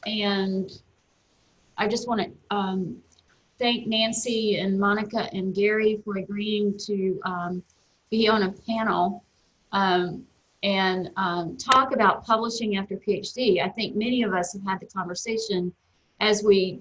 And I just want to thank Nancy and Monica and Gary for agreeing to be on a panel and talk about publishing after PhD. I think many of us have had the conversation as we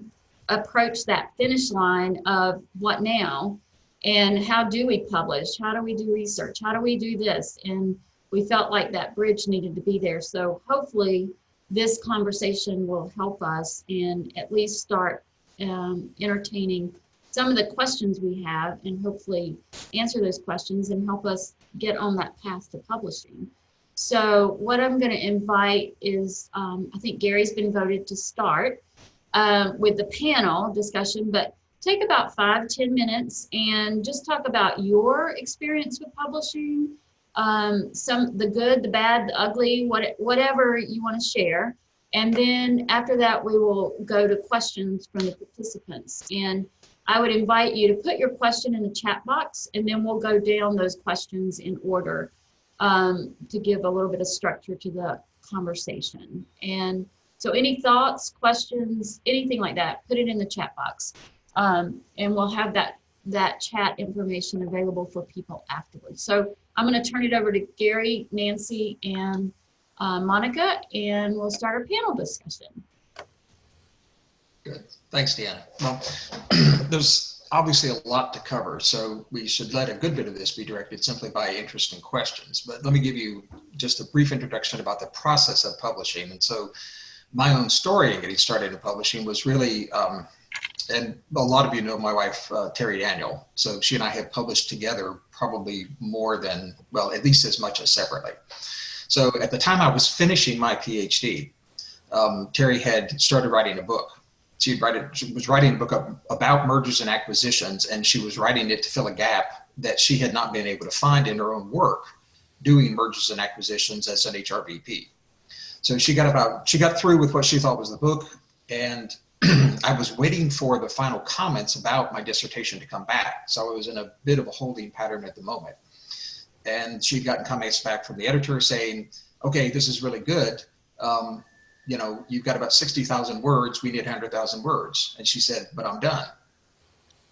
approach that finish line of what now, and how do we publish? How do we do research? How do we do this? And we felt like that bridge needed to be there. So hopefully this conversation will help us and at least start entertaining some of the questions we have, and hopefully answer those questions and help us get on that path to publishing. So what I'm going to invite is, I think Gary's been voted to start with the panel discussion, but take about 5-10 minutes and just talk about your experience with publishing, the good, the bad, the ugly, whatever you want to share. And then after that, we will go to questions from the participants. And I would invite you to put your question in the chat box, and then we'll go down those questions in order to give a little bit of structure to the conversation. And so any thoughts, questions, anything like that, put it in the chat box. And we'll have that chat information available for people afterwards. So I'm going to turn it over to Gary, Nancy, and Monica, and we'll start our panel discussion. Good. Thanks, Deanna. Well, there's obviously a lot to cover, so we should let a good bit of this be directed simply by interesting questions. But let me give you just a brief introduction about the process of publishing. And so my own story in getting started in publishing was really, and a lot of you know my wife, Terry Daniel. So she and I have published together probably more than, well, at least as much as separately. So at the time I was finishing my PhD, Terry had started writing a book. She was writing a book about mergers and acquisitions, and she was writing it to fill a gap that she had not been able to find in her own work doing mergers and acquisitions as an HRBP. So she got through with what she thought was the book, and I was waiting for the final comments about my dissertation to come back. So I was in a bit of a holding pattern at the moment. And she'd gotten comments back from the editor saying, okay, this is really good. You know, you've got about 60,000 words. We need 100,000 words. And she said, but I'm done.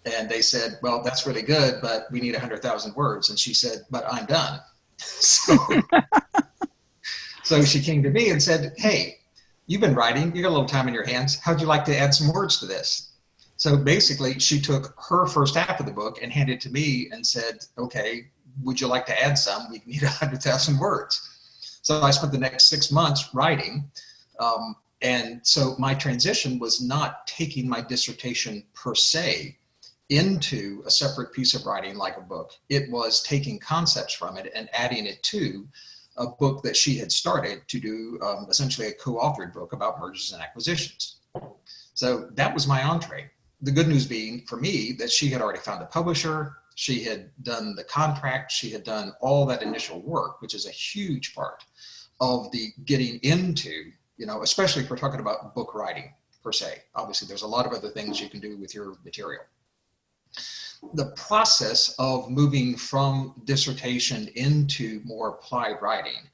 And they said, well, that's really good, but we need 100,000 words. And she said, but I'm done. So she came to me and said, hey, you've been writing, you got a little time in your hands. How'd you like to add some words to this? So basically she took her first half of the book and handed it to me and said, okay, would you like to add some? We need 100,000 words. So I spent the next 6 months writing. And so my transition was not taking my dissertation per se into a separate piece of writing like a book. It was taking concepts from it and adding it to a book that she had started to do, essentially a co-authored book about mergers and acquisitions. So that was my entree. The good news being for me that she had already found a publisher. She had done the contract. She had done all that initial work, which is a huge part of the getting into, you know, especially if we're talking about book writing per se. Obviously, there's a lot of other things you can do with your material. The process of moving from dissertation into more applied writing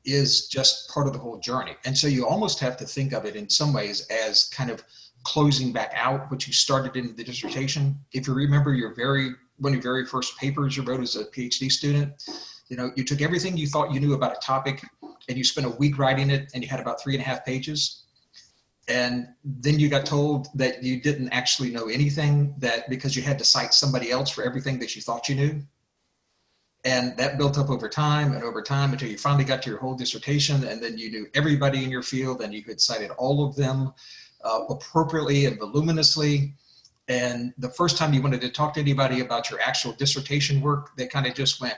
is just part of the whole journey. And so you almost have to think of it in some ways as kind of closing back out what you started in the dissertation. If you remember one of your very first papers you wrote as a PhD student, you know, you took everything you thought you knew about a topic and you spent a week writing it and you had about 3.5 pages. And then you got told that you didn't actually know anything, that because you had to cite somebody else for everything that you thought you knew. And that built up over time until you finally got to your whole dissertation, and then you knew everybody in your field and you had cited all of them appropriately and voluminously. And the first time you wanted to talk to anybody about your actual dissertation work, they kind of just went,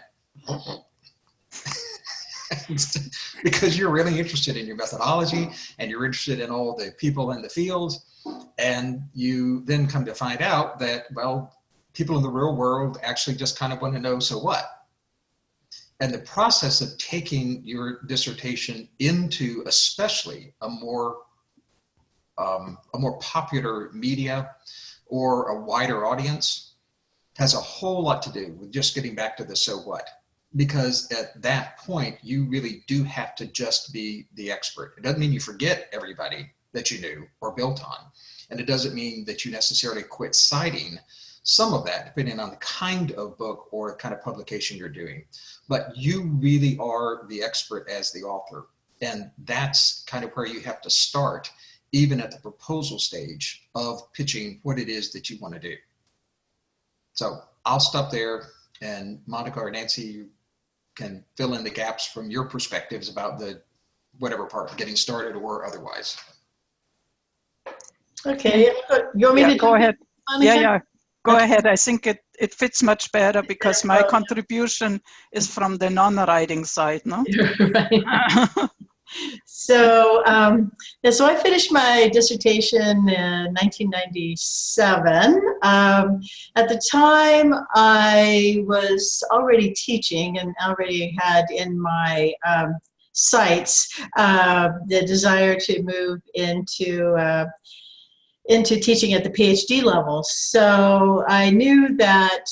because you're really interested in your methodology and you're interested in all the people in the field. And you then come to find out that, well, people in the real world actually just kind of want to know, so what? And the process of taking your dissertation into especially a more popular media or a wider audience has a whole lot to do with just getting back to the so what. Because at that point, you really do have to just be the expert. It doesn't mean you forget everybody that you knew or built on. And it doesn't mean that you necessarily quit citing some of that, depending on the kind of book or kind of publication you're doing. But you really are the expert as the author. And that's kind of where you have to start, even at the proposal stage of pitching what it is that you want to do. So I'll stop there, and Monika or Nancy, you can fill in the gaps from your perspectives about the whatever part, getting started or otherwise. Okay, you want me to go ahead? Monika? Yeah, go ahead. I think it fits much better because my contribution is from the non-writing side, no? Right. So, so I finished my dissertation in 1997. At the time, I was already teaching and already had in my sights the desire to move into teaching at the PhD level. So I knew that,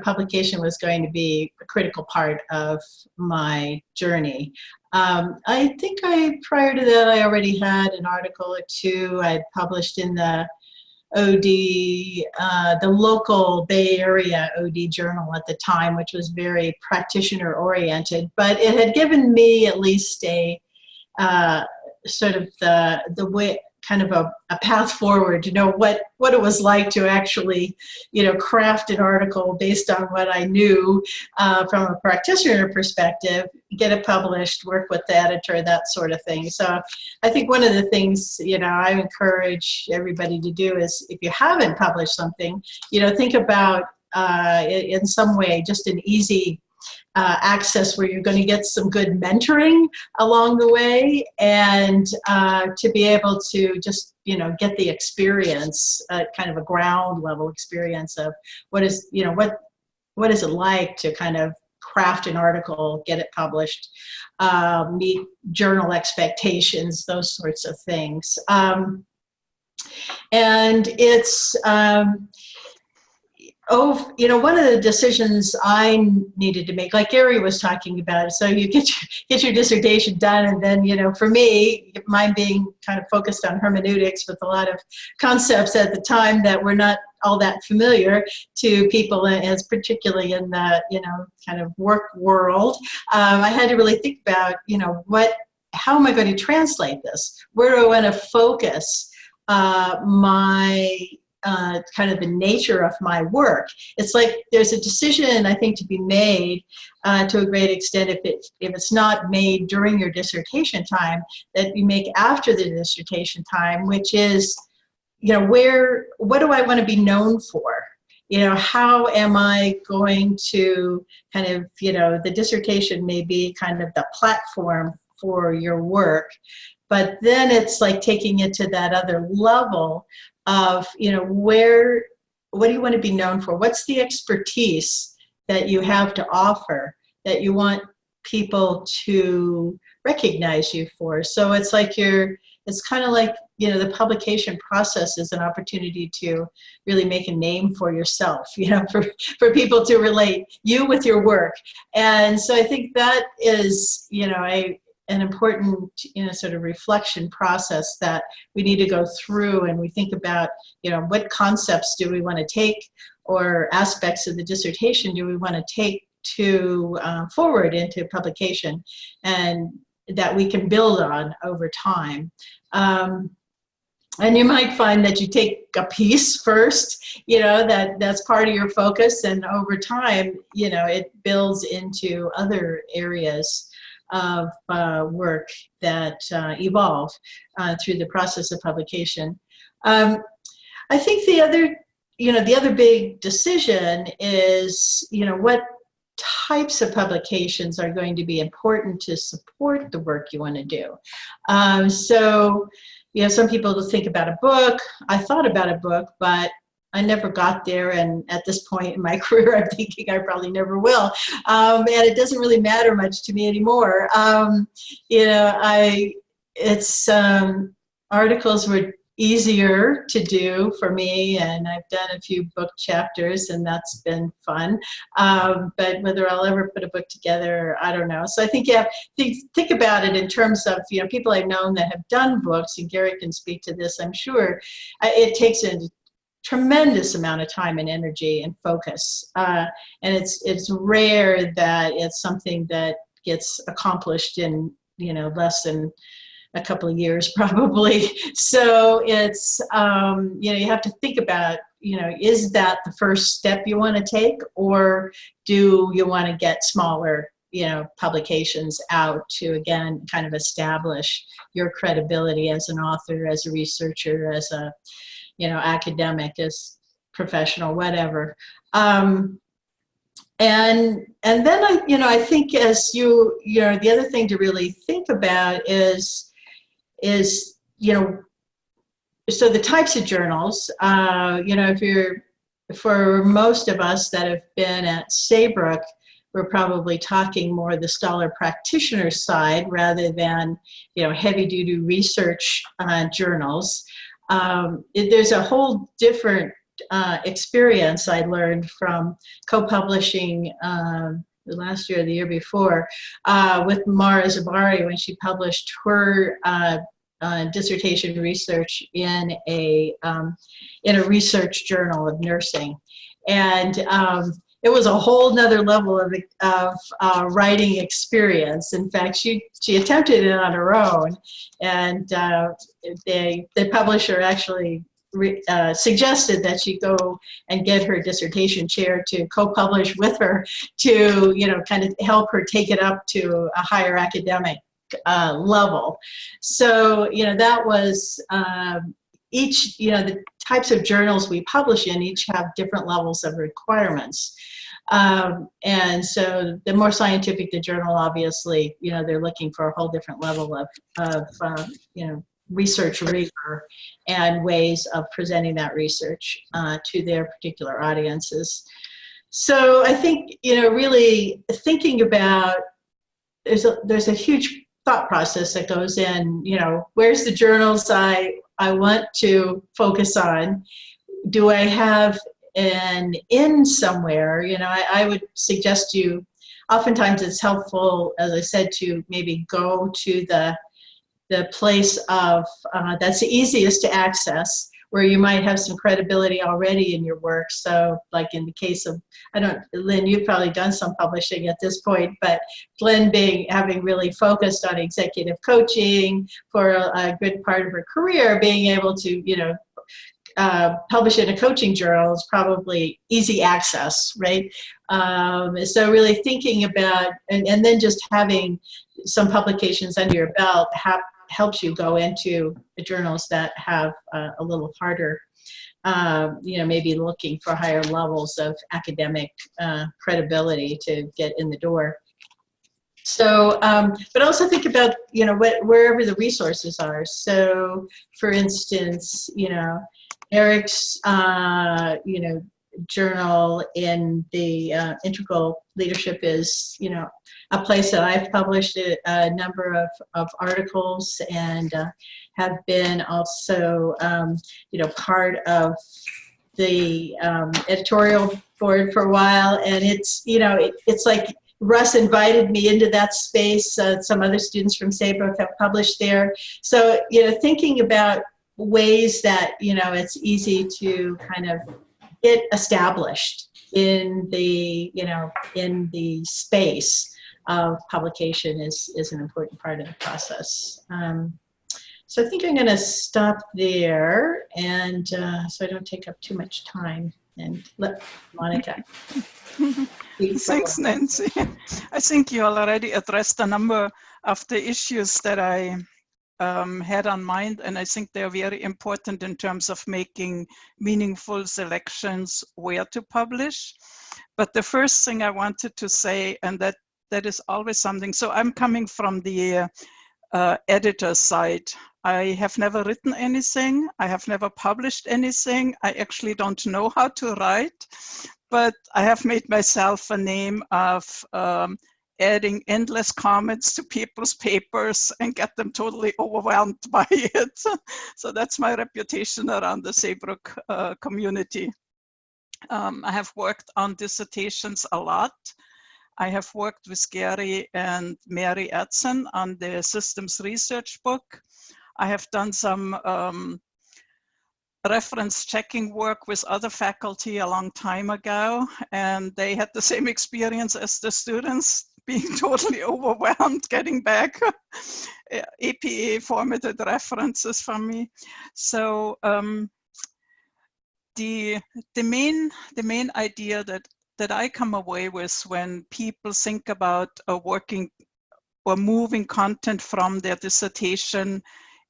publication was going to be a critical part of my journey. I think prior to that, I already had an article or two I'd published in the OD, the local Bay Area OD journal at the time, which was very practitioner oriented, but it had given me at least a sort of the way, kind of a path forward to know what it was like to actually, craft an article based on what I knew from a practitioner perspective, get it published, work with the editor, that sort of thing. So I think one of the things, I encourage everybody to do is, if you haven't published something, think about in some way just an easy access where you're going to get some good mentoring along the way, and to be able to just get the experience, kind of a ground level experience of what is what is it like to kind of craft an article, get it published, meet journal expectations, those sorts of things. And it's one of the decisions I needed to make, like Gary was talking about, so you get your dissertation done, and then, for me, mine being kind of focused on hermeneutics with a lot of concepts at the time that were not all that familiar to people, as particularly in the, kind of work world, I had to really think about, how am I going to translate this? Where do I want to focus my kind of the nature of my work? It's like there's a decision, I think, to be made to a great extent, if it's not made during your dissertation time, that you make after the dissertation time, which is, what do I want to be known for? How am I going to kind of, the dissertation may be kind of the platform for your work, but then it's like taking it to that other level of, what do you want to be known for? What's the expertise that you have to offer that you want people to recognize you for? So it's like it's kind of like, the publication process is an opportunity to really make a name for yourself, for people to relate you with your work. And so I think that is, an important, sort of reflection process that we need to go through, and we think about, what concepts do we want to take, or aspects of the dissertation do we want to take to forward into publication, and that we can build on over time. And you might find that you take a piece first, that's part of your focus, and over time, it builds into other areas of work that evolve through the process of publication. I think the other big decision is, what types of publications are going to be important to support the work you want to do. So, some people think about a book. I thought about a book, but I never got there, and at this point in my career, I'm thinking I probably never will. And it doesn't really matter much to me anymore. Articles were easier to do for me, and I've done a few book chapters, and that's been fun. But whether I'll ever put a book together, I don't know. So I think you have to think about it in terms of, you know, people I've known that have done books, and Gary can speak to this, I'm sure. It takes a tremendous amount of time and energy and focus, and it's rare that it's something that gets accomplished in, you know, less than a couple of years probably. So it's, you know, you have to think about, you know, is that the first step you want to take, or do you want to get smaller, you know, publications out to, again, kind of establish your credibility as an author, as a researcher, as a, you know, academic, as professional, whatever. And then I think as you know, the other thing to really think about is, you know, so the types of journals, you know, for most of us that have been at Saybrook, we're probably talking more the scholar practitioner side rather than, you know, heavy duty research journals. There's a whole different experience I learned from co-publishing the last year or the year before with Mara Zabari when she published her dissertation research in a research journal of nursing. And it was a whole nother level of writing experience. In fact, she attempted it on her own, and the publisher actually suggested that she go and get her dissertation chair to co-publish with her to, you know, kind of help her take it up to a higher academic level. So, you know, that was each, you know, the types of journals we publish in each have different levels of requirements. And so the more scientific the journal, obviously, you know, they're looking for a whole different level of you know, research rigor and ways of presenting that research to their particular audiences. So I think, you know, really thinking about, there's a huge thought process that goes in, you know, where's the journals I want to focus on? Do I have an in somewhere? You know, I would suggest you, oftentimes it's helpful, as I said, to maybe go to the place of that's the easiest to access, where you might have some credibility already in your work. So like in the case of, Lynn, you've probably done some publishing at this point, but Lynn having really focused on executive coaching for a good part of her career, being able to, you know, publish in a coaching journal is probably easy access, right? So really thinking about, and then just having some publications under your belt helps you go into the journals that have a little harder, you know, maybe looking for higher levels of academic credibility to get in the door. So, but also think about, you know, wherever the resources are. So, for instance, you know, Eric's, you know, journal in the Integral Leadership is, you know, a place that I've published a number of articles and have been also, you know, part of the editorial board for a while. And it's, you know, it's like Russ invited me into that space. Some other students from Saybrook have published there. So, you know, thinking about ways that, you know, it's easy to kind of get established in the, you know, in the space of publication is an important part of the process. So I think I'm going to stop there, and so I don't take up too much time, and let Monika. Thanks, Nancy. I think you already addressed a number of the issues that I had on mind, and I think they're very important in terms of making meaningful selections where to publish. But the first thing I wanted to say, and that is always something, so I'm coming from the editor side. I have never written anything. I have never published anything. I actually don't know how to write, but I have made myself a name of adding endless comments to people's papers and get them totally overwhelmed by it. So that's my reputation around the Saybrook community. I have worked on dissertations a lot. I have worked with Gary and Mary Edson on the systems research book. I have done some reference checking work with other faculty a long time ago, and they had the same experience as the students, being totally overwhelmed getting back APA formatted references from me. So the main idea that I come away with when people think about working or moving content from their dissertation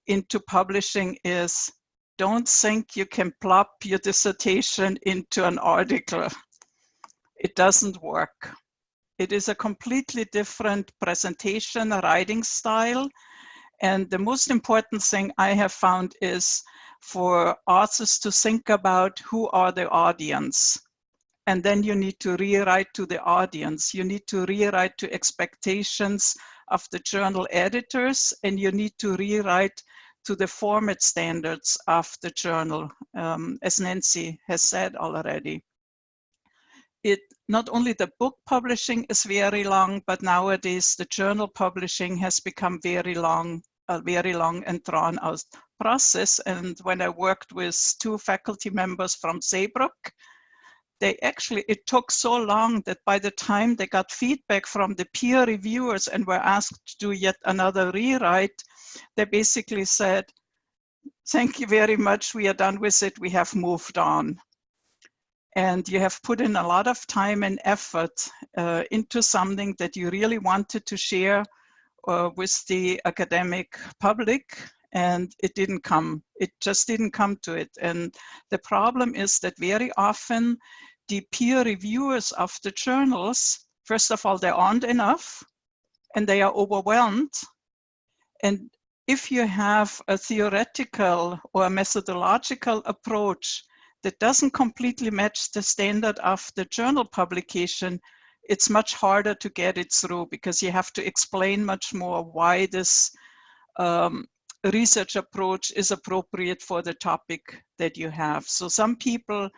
into publishing is, don't think you can plop your dissertation into an article. It doesn't work. It is a completely different presentation, writing style. And the most important thing I have found is for authors to think about who are the audience. And then you need to rewrite to the audience. You need to rewrite to expectations of the journal editors, and you need to rewrite to the format standards of the journal, as Nancy has said already. Not only the book publishing is very long, but nowadays the journal publishing has become very long, a very long and drawn out process. And when I worked with 2 faculty members from Saybrook, it took so long that by the time they got feedback from the peer reviewers and were asked to do yet another rewrite, they basically said, thank you very much, we are done with it, we have moved on. And you have put in a lot of time and effort into something that you really wanted to share with the academic public, and it didn't come. It just didn't come to it. And the problem is that very often the peer reviewers of the journals, first of all, there aren't enough, and they are overwhelmed. And if you have a theoretical or a methodological approach that doesn't completely match the standard of the journal publication, it's much harder to get it through, because you have to explain much more why this research approach is appropriate for the topic that you have. So some people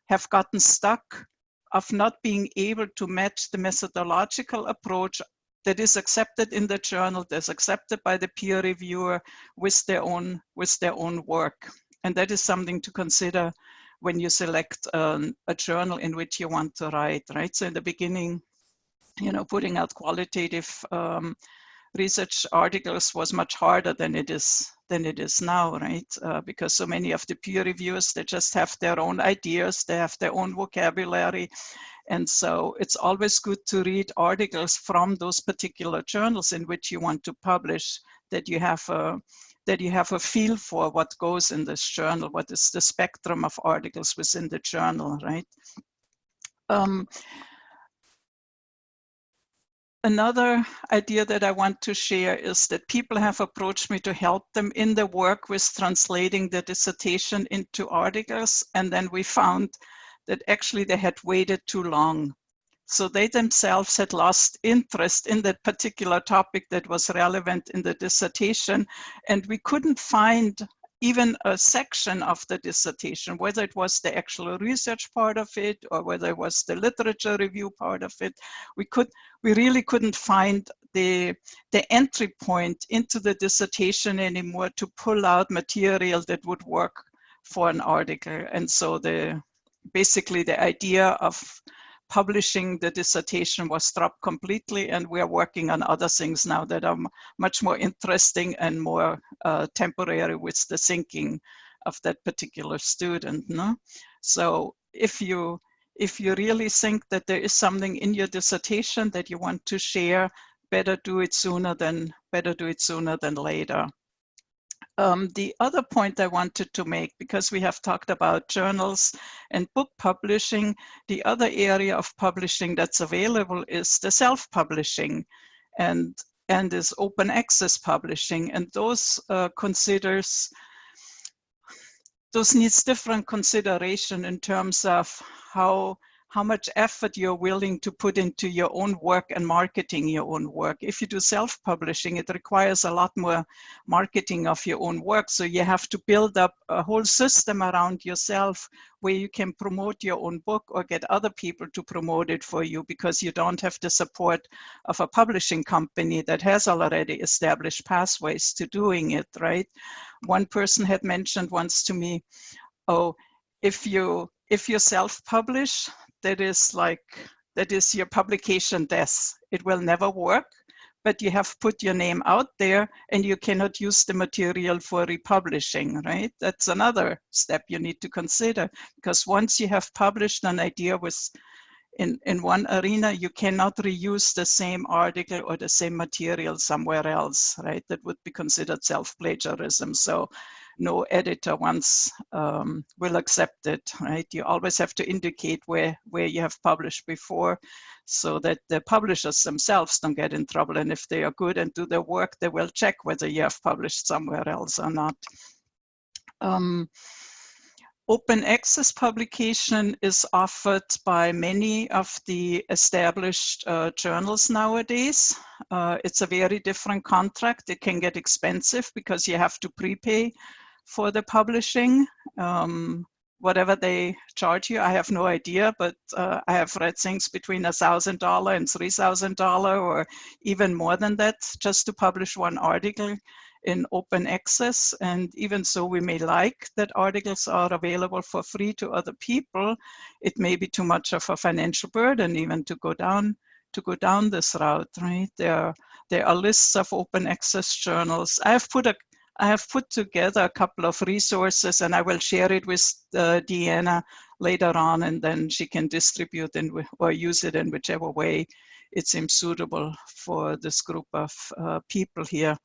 have gotten stuck of not being able to match the methodological approach that is accepted in the journal, that's accepted by the peer reviewer, with their own work. And that is something to consider when you select a journal in which you want to write, right? So in the beginning, putting out qualitative research articles was much harder than it is now, right? Because so many of the peer reviewers, they just have their own ideas, they have their own vocabulary. And so it's always good to read articles from those particular journals in which you want to publish, that you have a feel for what goes in this journal, what is the spectrum of articles within the journal, right? Another idea that I want to share is that people have approached me to help them in their work with translating the dissertation into articles, and then we found that actually they had waited too long. So they themselves had lost interest in that particular topic that was relevant in the dissertation, and we couldn't find even a section of the dissertation, whether it was the actual research part of it or whether it was the literature review part of it. We really couldn't find the entry point into the dissertation anymore to pull out material that would work for an article. And so basically the idea of publishing the dissertation was dropped completely, and we are working on other things now that are much more interesting and more temporary with the thinking of that particular student. No? So if you really think that there is something in your dissertation that you want to share, better do it sooner than later. The other point I wanted to make, because we have talked about journals and book publishing, the other area of publishing that's available is the self-publishing and is open access publishing. And those needs different consideration in terms of how how much effort you're willing to put into your own work and marketing your own work. If you do self-publishing, it requires a lot more marketing of your own work. So you have to build up a whole system around yourself where you can promote your own book or get other people to promote it for you, because you don't have the support of a publishing company that has already established pathways to doing it, right? One person had mentioned once to me, oh, if you self-publish, that is your publication death. It will never work, but you have put your name out there and you cannot use the material for republishing, right? That's another step you need to consider, because once you have published an idea in one arena, you cannot reuse the same article or the same material somewhere else, right? That would be considered self-plagiarism. So no editor once will accept it, right? You always have to indicate where you have published before, so that the publishers themselves don't get in trouble. And if they are good and do their work, they will check whether you have published somewhere else or not. Open access publication is offered by many of the established journals nowadays. It's a very different contract. It can get expensive because you have to prepay for the publishing. Whatever they charge you, I have no idea, but I have read things between $1,000 and $3,000 or even more than that just to publish one article in open access. And even so, we may like that articles are available for free to other people. It may be too much of a financial burden even to go down this route, right? There are lists of open access journals. I have put together a couple of resources, and I will share it with Deanna later on, and then she can distribute or use it in whichever way it seems suitable for this group of people here.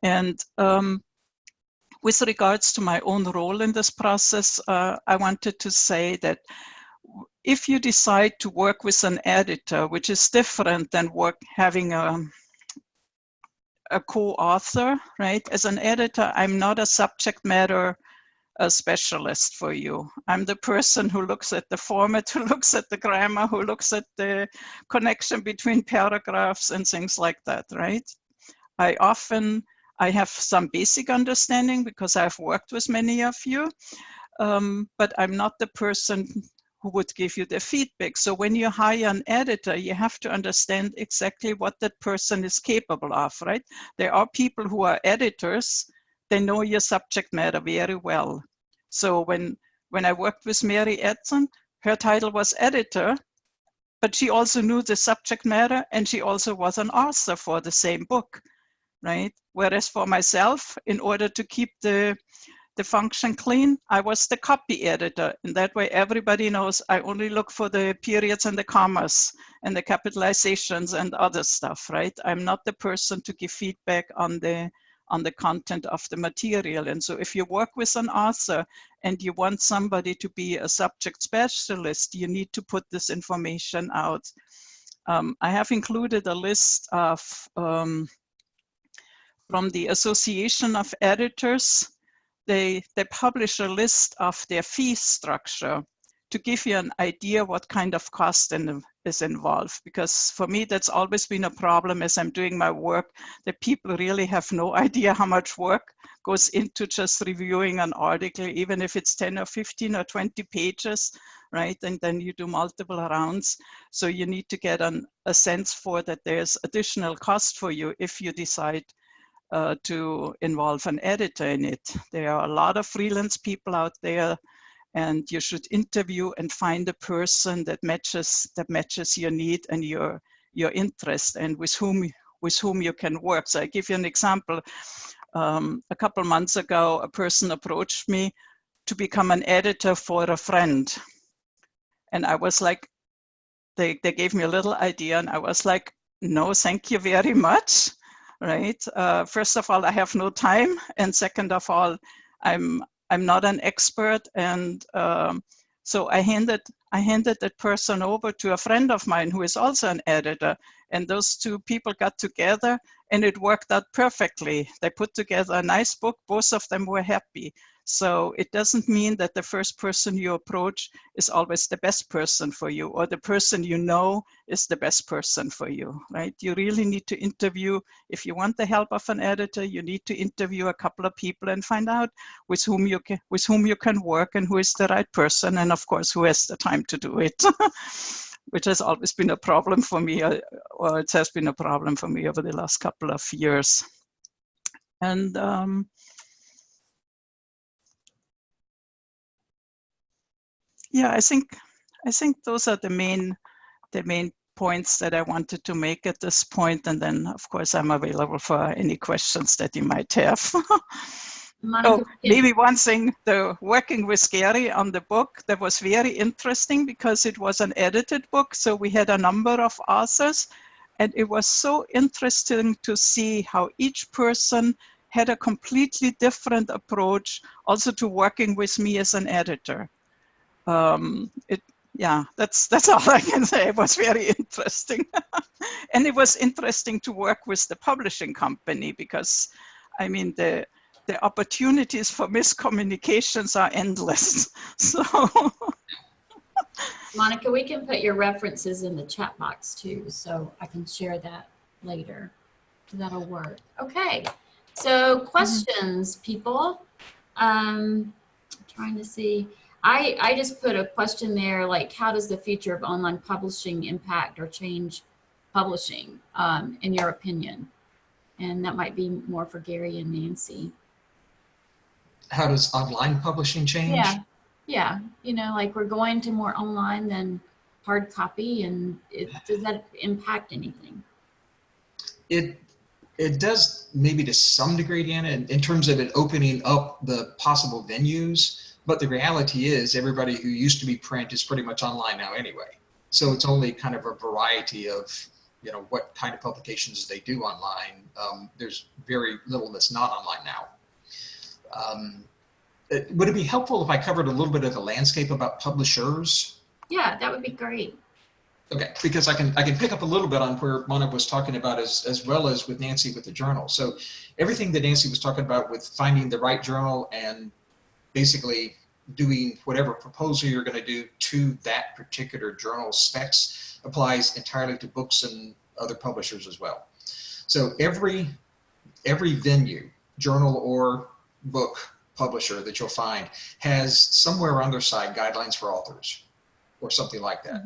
And with regards to my own role in this process, I wanted to say that if you decide to work with an editor, which is different than having a co-author, right? As an editor, I'm not a subject matter specialist for you. I'm the person who looks at the format, who looks at the grammar, who looks at the connection between paragraphs and things like that, right? I have some basic understanding because I've worked with many of you, but I'm not the person who would give you the feedback. So when you hire an editor, you have to understand exactly what that person is capable of, right? There are people who are editors, they know your subject matter very well. So when I worked with Mary Edson, her title was editor, but she also knew the subject matter and she also was an author for the same book, right? Whereas for myself, in order to keep the function clean, I was the copy editor. And that way everybody knows I only look for the periods and the commas and the capitalizations and other stuff, right? I'm not the person to give feedback on the content of the material. And so if you work with an author and you want somebody to be a subject specialist, you need to put this information out. I have included a list of from the Association of Editors. They publish a list of their fee structure to give you an idea what kind of cost is involved. Because for me, that's always been a problem as I'm doing my work, that people really have no idea how much work goes into just reviewing an article, even if it's 10 or 15 or 20 pages, right? And then you do multiple rounds. So you need to get a sense for that there's additional cost for you if you decide to involve an editor in it. There are a lot of freelance people out there, and you should interview and find a person that matches your need and your interest, and with whom you can work. So I give you an example. A couple months ago, a person approached me to become an editor for a friend, and I was like, they gave me a little idea, and I was like, no, thank you very much. Right. First of all, I have no time, and second of all, I'm not an expert, and so I handed that person over to a friend of mine who is also an editor, And those two people got together and it worked out perfectly. They put together a nice book. Both of them were happy. So it doesn't mean that the first person you approach is always the best person for you, or the person you know is the best person for you, right? You really need to interview. If you want the help of an editor, you need to interview a couple of people and find out with whom you can work and who is the right person, and of course, who has the time to do it. Which has always been a problem for me, or it has been a problem for me over the last couple of years. And yeah, I think those are the main points that I wanted to make at this point. And then, of course, I'm available for any questions that you might have. Monika, maybe one thing, the working with Gary on the book, that was very interesting because it was an edited book. So we had a number of authors, and it was so interesting to see how each person had a completely different approach also to working with me as an editor. Yeah, that's all I can say. It was very interesting. And it was interesting to work with the publishing company because, I mean, the opportunities for miscommunications are endless. So, Monika, we can put your references in the chat box too, so I can share that later. That'll work. Okay, so questions, people. Trying to see. I just put a question there, like, how does the future of online publishing impact or change publishing, in your opinion? And that might be more for Gary and Nancy. How does online publishing change? Yeah. You know, like we're going to more online than hard copy, and does that impact anything? It does, maybe to some degree, Deanna, in terms of it opening up the possible venues. But the reality is everybody who used to be print is pretty much online now anyway. So it's only kind of a variety of, you know, what kind of publications they do online. There's very little that's not online now. Would it be helpful if I covered a little bit of the landscape about publishers? Yeah, that would be great. Okay, because I can pick up a little bit on where Monika was talking about as well as with Nancy with the journal. So everything that Nancy was talking about with finding the right journal and basically doing whatever proposal you're going to do to that particular journal specs applies entirely to books and other publishers as well. So every venue, journal or book publisher that you'll find has somewhere on their side guidelines for authors or something like that.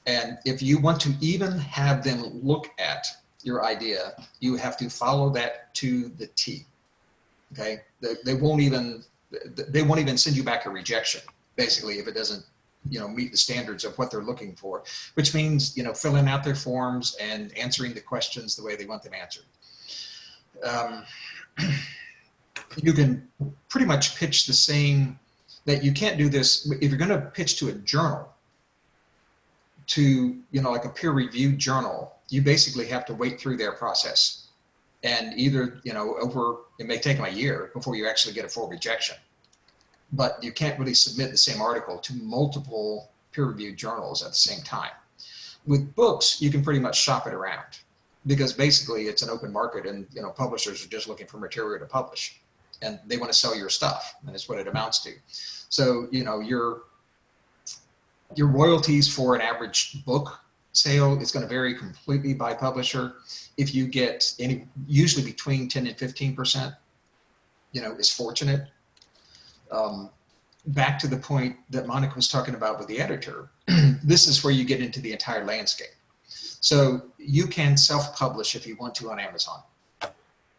And if you want to even have them look at your idea, you have to follow that to the T. Okay, they won't even send you back a rejection, basically, if it doesn't, you know, meet the standards of what they're looking for, which means, you know, filling out their forms and answering the questions the way they want them answered. You can pretty much pitch the same, that you can't do this if you're going to pitch to a journal, to, you know, like a peer-reviewed journal. You basically have to wait through their process, and either, you know, it may take them a year before you actually get a full rejection. But you can't really submit the same article to multiple peer-reviewed journals at the same time. With books, you can pretty much shop it around, because basically it's an open market, and, you know, publishers are just looking for material to publish, and they want to sell your stuff, and that's what it amounts to. So, you know, your royalties for an average book sale is going to vary completely by publisher. If you get usually between 10 and 15%, you know, is fortunate. Back to the point that Monika was talking about with the editor, this is where you get into the entire landscape. So you can self-publish if you want to on Amazon,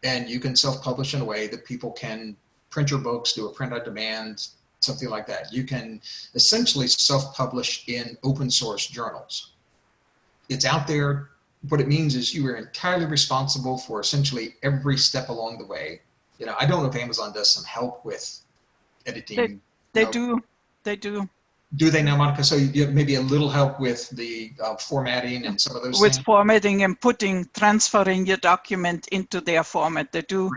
and you can self-publish in a way that people can print your books, do a print on demand, something like that. You can essentially self-publish in open source journals. It's out there. What it means is you are entirely responsible for essentially every step along the way. You know, I don't know if Amazon does some help with editing. They do. Do they now, Monika? So you have maybe a little help with the formatting and some of those with things? Formatting and transferring your document into their format. They do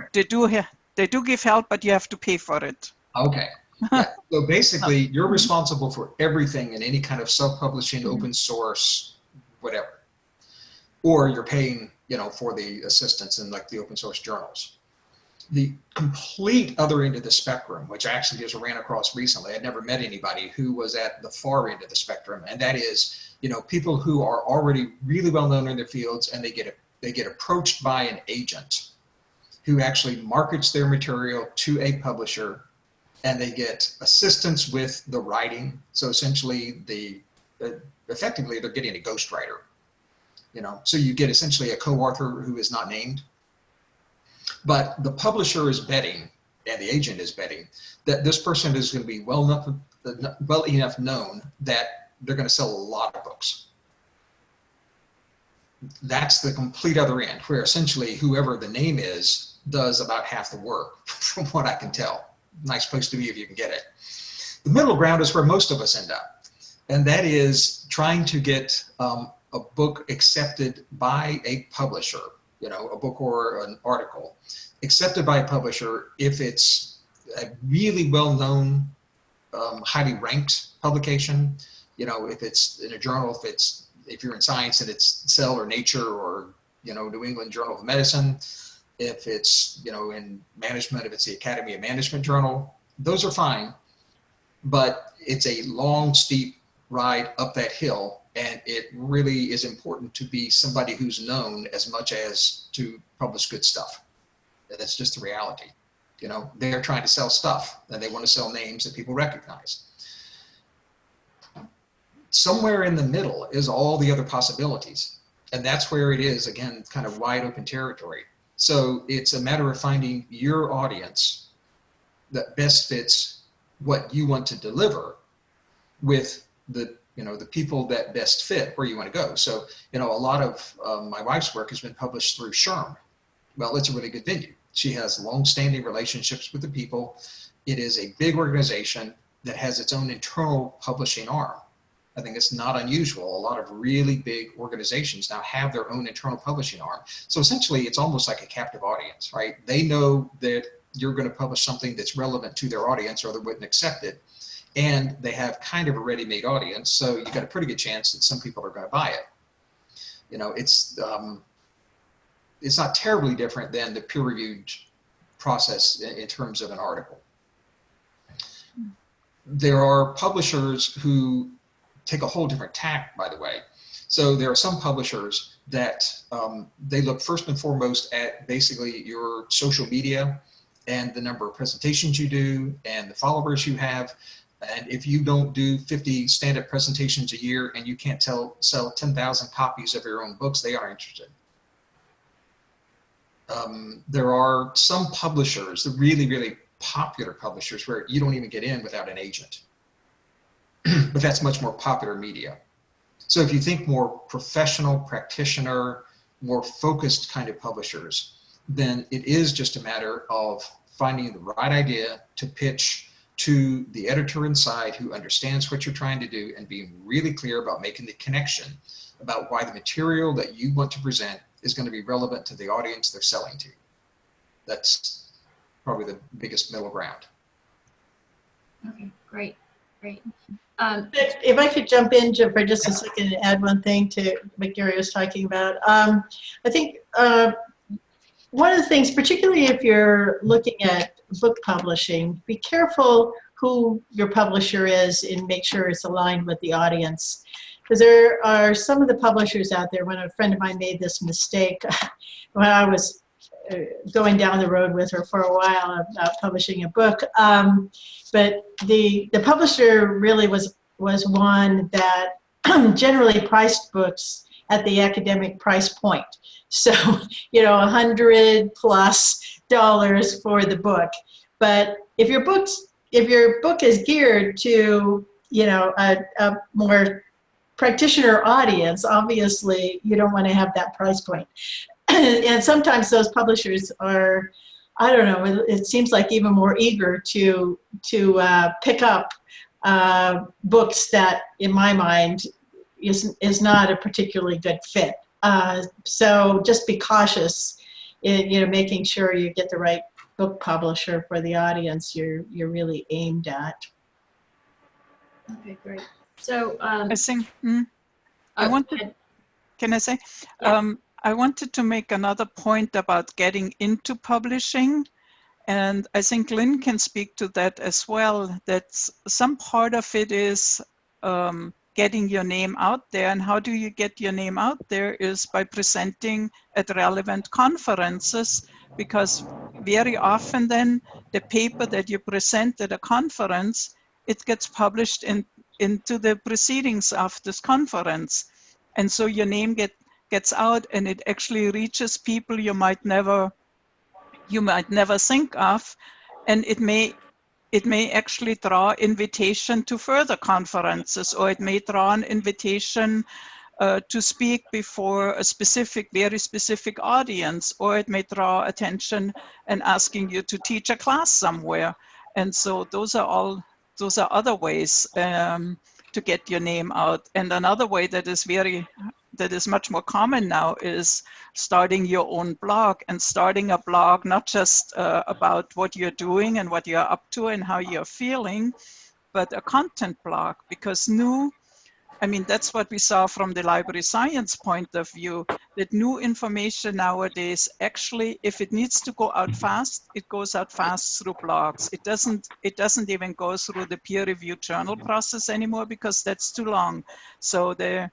give help, but you have to pay for it. Okay. Yeah. So basically, you're responsible for everything in any kind of self-publishing, open source, whatever. or you're paying, for the assistance in like the open source journals. The complete other end of the spectrum, which I actually just ran across recently, I'd never met anybody who was at the far end of the spectrum, and that is, people who are already really well known in their fields, and they get approached by an agent who actually markets their material to a publisher, and they get assistance with the writing. So essentially, effectively they're getting a ghostwriter. So you get essentially a co-author who is not named. But the publisher is betting, and the agent is betting, that this person is going to be well enough known that they're going to sell a lot of books. That's the complete other end, where essentially whoever the name is does about half the work, from what I can tell. Nice place to be if you can get it. The middle ground is where most of us end up, and that is trying to get a book accepted by a publisher. A book or an article accepted by a publisher if it's a really well-known, highly ranked publication. If it's in a journal, if you're in science and it's Cell or Nature or, New England Journal of Medicine. If it's, in management, if it's the Academy of Management Journal, those are fine. But it's a long, steep ride up that hill. And it really is important to be somebody who's known as much as to publish good stuff. That's just the reality. They're trying to sell stuff, and they want to sell names that people recognize. Somewhere in the middle is all the other possibilities. And that's where it is, again, kind of wide open territory. So it's a matter of finding your audience that best fits what you want to deliver with the people that best fit where you want to go. So, a lot of my wife's work has been published through SHRM. Well, it's a really good venue. She has long-standing relationships with the people. It is a big organization that has its own internal publishing arm. I think it's not unusual. A lot of really big organizations now have their own internal publishing arm. So essentially, it's almost like a captive audience, right? They know that you're going to publish something that's relevant to their audience, or they wouldn't accept it. And they have kind of a ready-made audience, so you got a pretty good chance that some people are going to buy it. It's not terribly different than the peer-reviewed process in terms of an article. There are publishers who take a whole different tack, by the way. So there are some publishers that they look first and foremost at basically your social media and the number of presentations you do and the followers you have. And if you don't do 50 stand-up presentations a year and you can't sell 10,000 copies of your own books, they aren't interested. There are some publishers, the really, really popular publishers, where you don't even get in without an agent. But that's much more popular media. So if you think more professional, practitioner, more focused kind of publishers, then it is just a matter of finding the right idea to pitch to the editor inside who understands what you're trying to do, and being really clear about making the connection about why the material that you want to present is going to be relevant to the audience they're selling to. That's probably the biggest middle ground. Okay, great. If I could jump in for just a second and add one thing to what Gary was talking about. I think one of the things, particularly if you're looking at book publishing, be careful who your publisher is and make sure it's aligned with the audience. Because there are some of the publishers out there, when a friend of mine made this mistake, when I was going down the road with her for a while about publishing a book, but the publisher really was one that generally priced books at the academic price point. So, $100+ for the book. But if your book is geared to, a more practitioner audience, obviously you don't want to have that price point. And sometimes those publishers are, I don't know, it seems like even more eager to pick up books that, in my mind, is not a particularly good fit. So just be cautious in, making sure you get the right book publisher for the audience you're really aimed at. Okay, great. So I think I wanted can I say? Yeah. I wanted to make another point about getting into publishing. And I think Lynn can speak to that as well, that some part of it is getting your name out there. And how do you get your name out there is by presenting at relevant conferences, because very often then the paper that you present at a conference, it gets published into the proceedings of this conference. And so your name gets out, and it actually reaches people you might never think of, and it may actually draw invitation to further conferences, or it may draw an invitation to speak before a very specific audience, or it may draw attention and asking you to teach a class somewhere. And so those are other ways to get your name out. And another way that is much more common now is starting your own blog, and starting a blog not just about what you're doing and what you're up to and how you're feeling, but a content blog, because that's what we saw from the library science point of view, that new information nowadays, actually, if it needs to go out fast, it goes out fast through blogs. It doesn't even go through the peer-reviewed journal process anymore, because that's too long. So the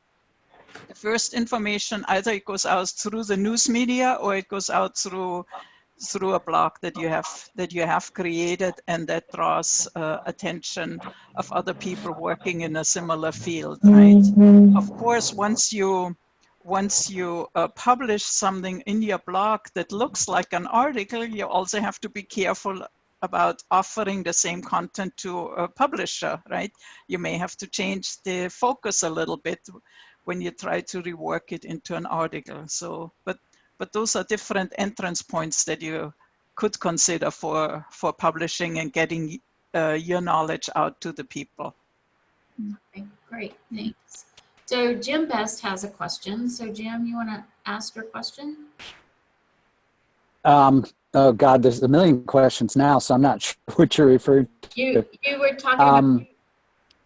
first information, either it goes out through the news media, or it goes out through a blog that you have created, and that draws attention of other people working in a similar field, right? Of course, once you publish something in your blog that looks like an article, you also have to be careful about offering the same content to a publisher, right? You may have to change the focus a little bit when you try to rework it into an article. So, but those are different entrance points that you could consider for publishing and getting your knowledge out to the people. Okay, great, thanks. So Jim Best has a question. So Jim, you want to ask your question? Oh God, there's a million questions now, so I'm not sure what you're referring to. You were talking about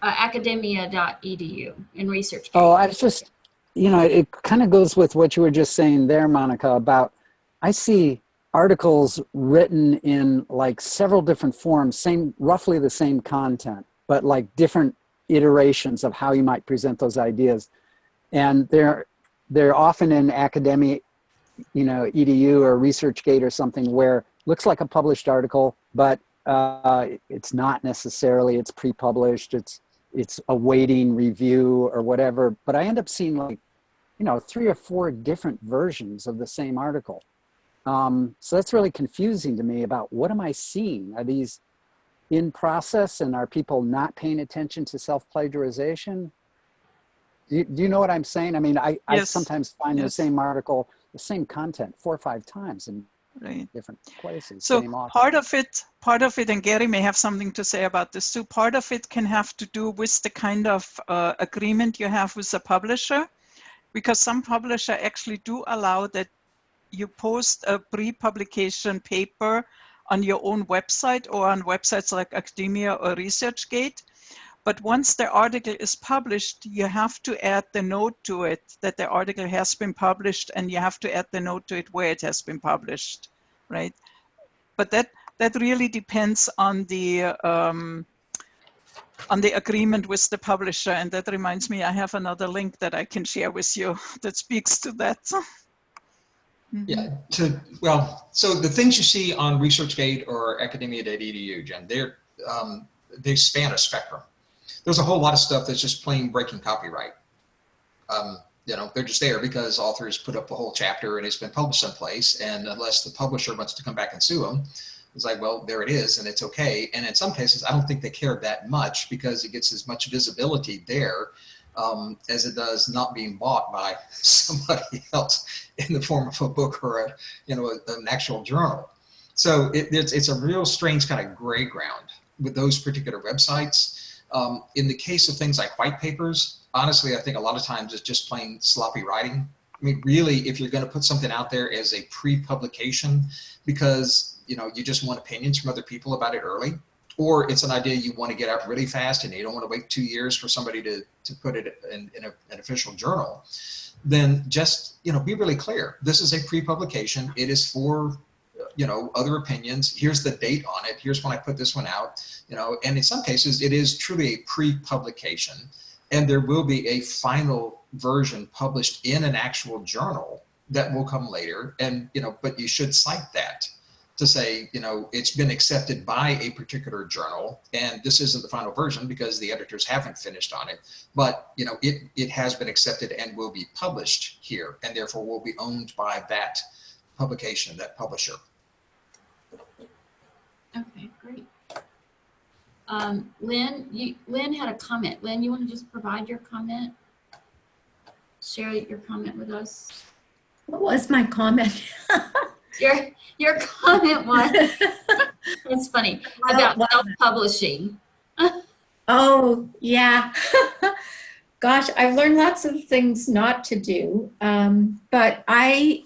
academia.edu and ResearchGate. Oh, I was just, it kind of goes with what you were just saying there, Monica, about I see articles written in like several different forms, roughly the same content, but like different iterations of how you might present those ideas. And they're often in academia, edu or ResearchGate or something, where it looks like a published article, but it's not necessarily. It's pre-published. It's awaiting review or whatever. But I end up seeing 3 or 4 different versions of the same article. So that's really confusing to me about what am I seeing? Are these in process, and are people not paying attention to self-plagiarization? Do you know what I'm saying? I mean, I sometimes find the same article, the same content 4 or 5 times in different places. So part of it, and Gary may have something to say about this too, part of it can have to do with the kind of agreement you have with the publisher, because some publisher actually do allow that you post a pre-publication paper on your own website or on websites like Academia or ResearchGate. But once the article is published, you have to add the note to it that the article has been published, and you have to add the note to it where it has been published, right? But that really depends on the agreement with the publisher. And that reminds me, I have another link that I can share with you that speaks to that. Yeah, so the things you see on ResearchGate or academia.edu, Jen, they span a spectrum. There's a whole lot of stuff that's just plain breaking copyright. They're just there because authors put up a whole chapter and it's been published someplace, and unless the publisher wants to come back and sue them, it's like, well, there it is, and it's okay. And in some cases, I don't think they care that much, because it gets as much visibility there as it does not being bought by somebody else in the form of a book or an actual journal. So it's a real strange kind of gray ground with those particular websites. In the case of things like white papers, honestly, I think a lot of times it's just plain sloppy writing. I mean, really, if you're going to put something out there as a pre-publication because you just want opinions from other people about it early, or it's an idea you want to get out really fast and you don't want to wait 2 years for somebody to put it in an official journal, then just, you know, be really clear. This is a pre-publication. It is for, you know, other opinions. Here's the date on it. Here's when I put this one out, you know, and in some cases it is truly a pre-publication, and there will be a final version published in an actual journal that will come later. And, you know, but you should cite that to say, you know, it's been accepted by a particular journal, and this isn't the final version because the editors haven't finished on it, but, you know, it has been accepted and will be published here, and therefore will be owned by that publication, that publisher. Okay, great. Lynn had a comment. Lynn, you want to just provide your comment? Share your comment with us. What was my comment? Your comment was, it's funny, about self-publishing. Oh, yeah. Gosh, I've learned lots of things not to do. But I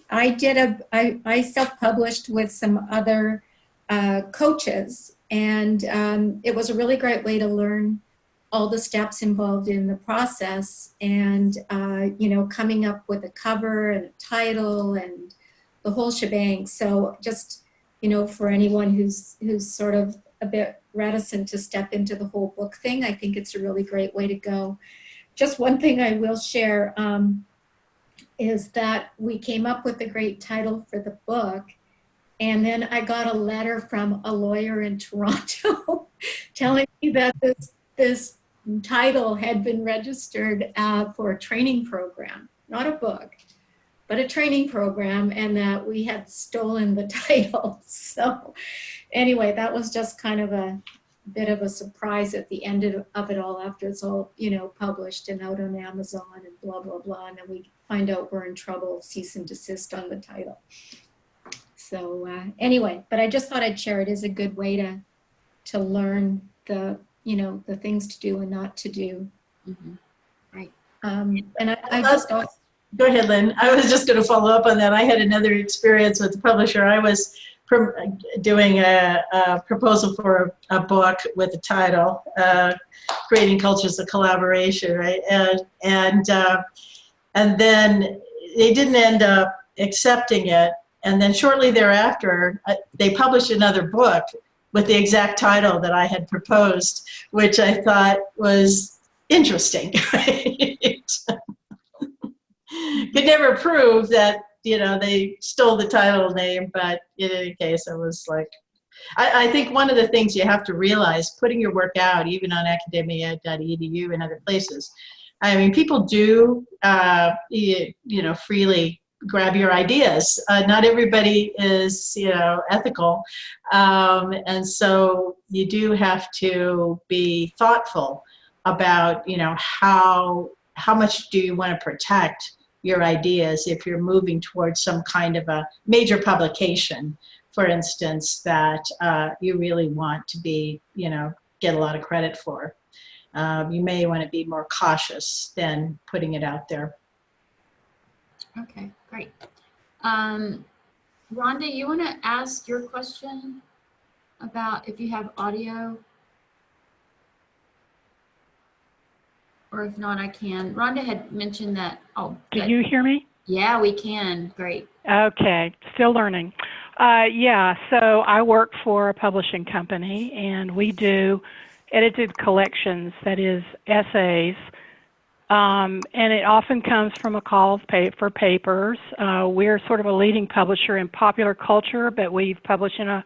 self-published with some other coaches, and it was a really great way to learn all the steps involved in the process, and you know, coming up with a cover and a title and the whole shebang. So just, you know, for anyone who's sort of a bit reticent to step into the whole book thing, I think it's a really great way to go. Just one thing I will share is that we came up with a great title for the book, and then I got a letter from a lawyer in Toronto telling me that this title had been registered for a training program, not a book, but a training program, and that we had stolen the title. So anyway, that was just kind of a bit of a surprise at the end of it all, after it's all, you know, published and out on Amazon and blah, blah, blah. And then we find out we're in trouble, cease and desist on the title. So anyway, but I just thought I'd share. It is a good way to learn the, you know, the things to do and not to do. Mm-hmm. Right. And I just also, Go ahead, Lynn. I was just going to follow up on that. I had another experience with the publisher. I was doing a proposal for a book with the title, Creating Cultures of Collaboration, right? And then they didn't end up accepting it. And then shortly thereafter, they published another book with the exact title that I had proposed, which I thought was interesting, right? Could never prove that, you know, they stole the title name, but in any case, I was like, I think one of the things you have to realize, putting your work out, even on academia.edu and other places, I mean, people do, you know, freely grab your ideas. Not everybody is, you know, ethical. And so you do have to be thoughtful about, you know, how much do you want to protect your ideas if you're moving towards some kind of a major publication, for instance, that you really want to be, you know, get a lot of credit for. You may want to be more cautious than putting it out there. Okay, great. Rhonda, you want to ask your question about if you have audio? Or if not, I can. Rhonda had mentioned that. Oh, can you hear me? Yeah, we can. Great. Okay, still learning. Yeah, so I work for a publishing company, and we do edited collections, that is essays, and it often comes from a call for papers. We're sort of a leading publisher in popular culture, but we've published in a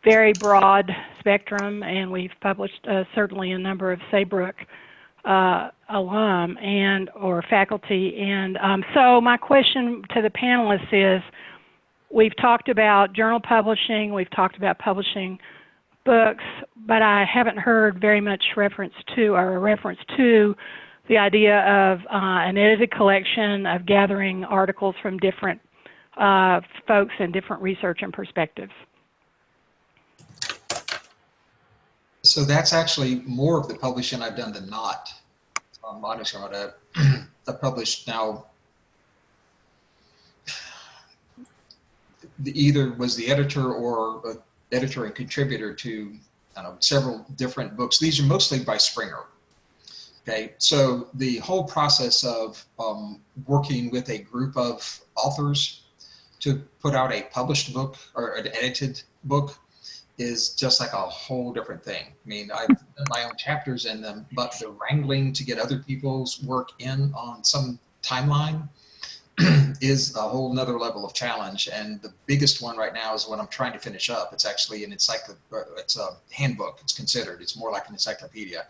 very broad spectrum, and we've published certainly a number of Saybrook alum and or faculty. And so my question to the panelists is, we've talked about journal publishing, we've talked about publishing books, but I haven't heard very much reference to the idea of an edited collection of gathering articles from different folks and different research and perspectives. So that's actually more of the publishing I've done than not. Monika, I published now, either was the editor or editor and contributor to, I don't know, several different books. These are mostly by Springer. Okay, so the whole process of working with a group of authors to put out a published book or an edited book is just like a whole different thing. I mean, I've done my own chapters in them, but the wrangling to get other people's work in on some timeline is a whole nother level of challenge. And the biggest one right now is what I'm trying to finish up. It's actually an it's a handbook. It's considered, it's more like an encyclopedia,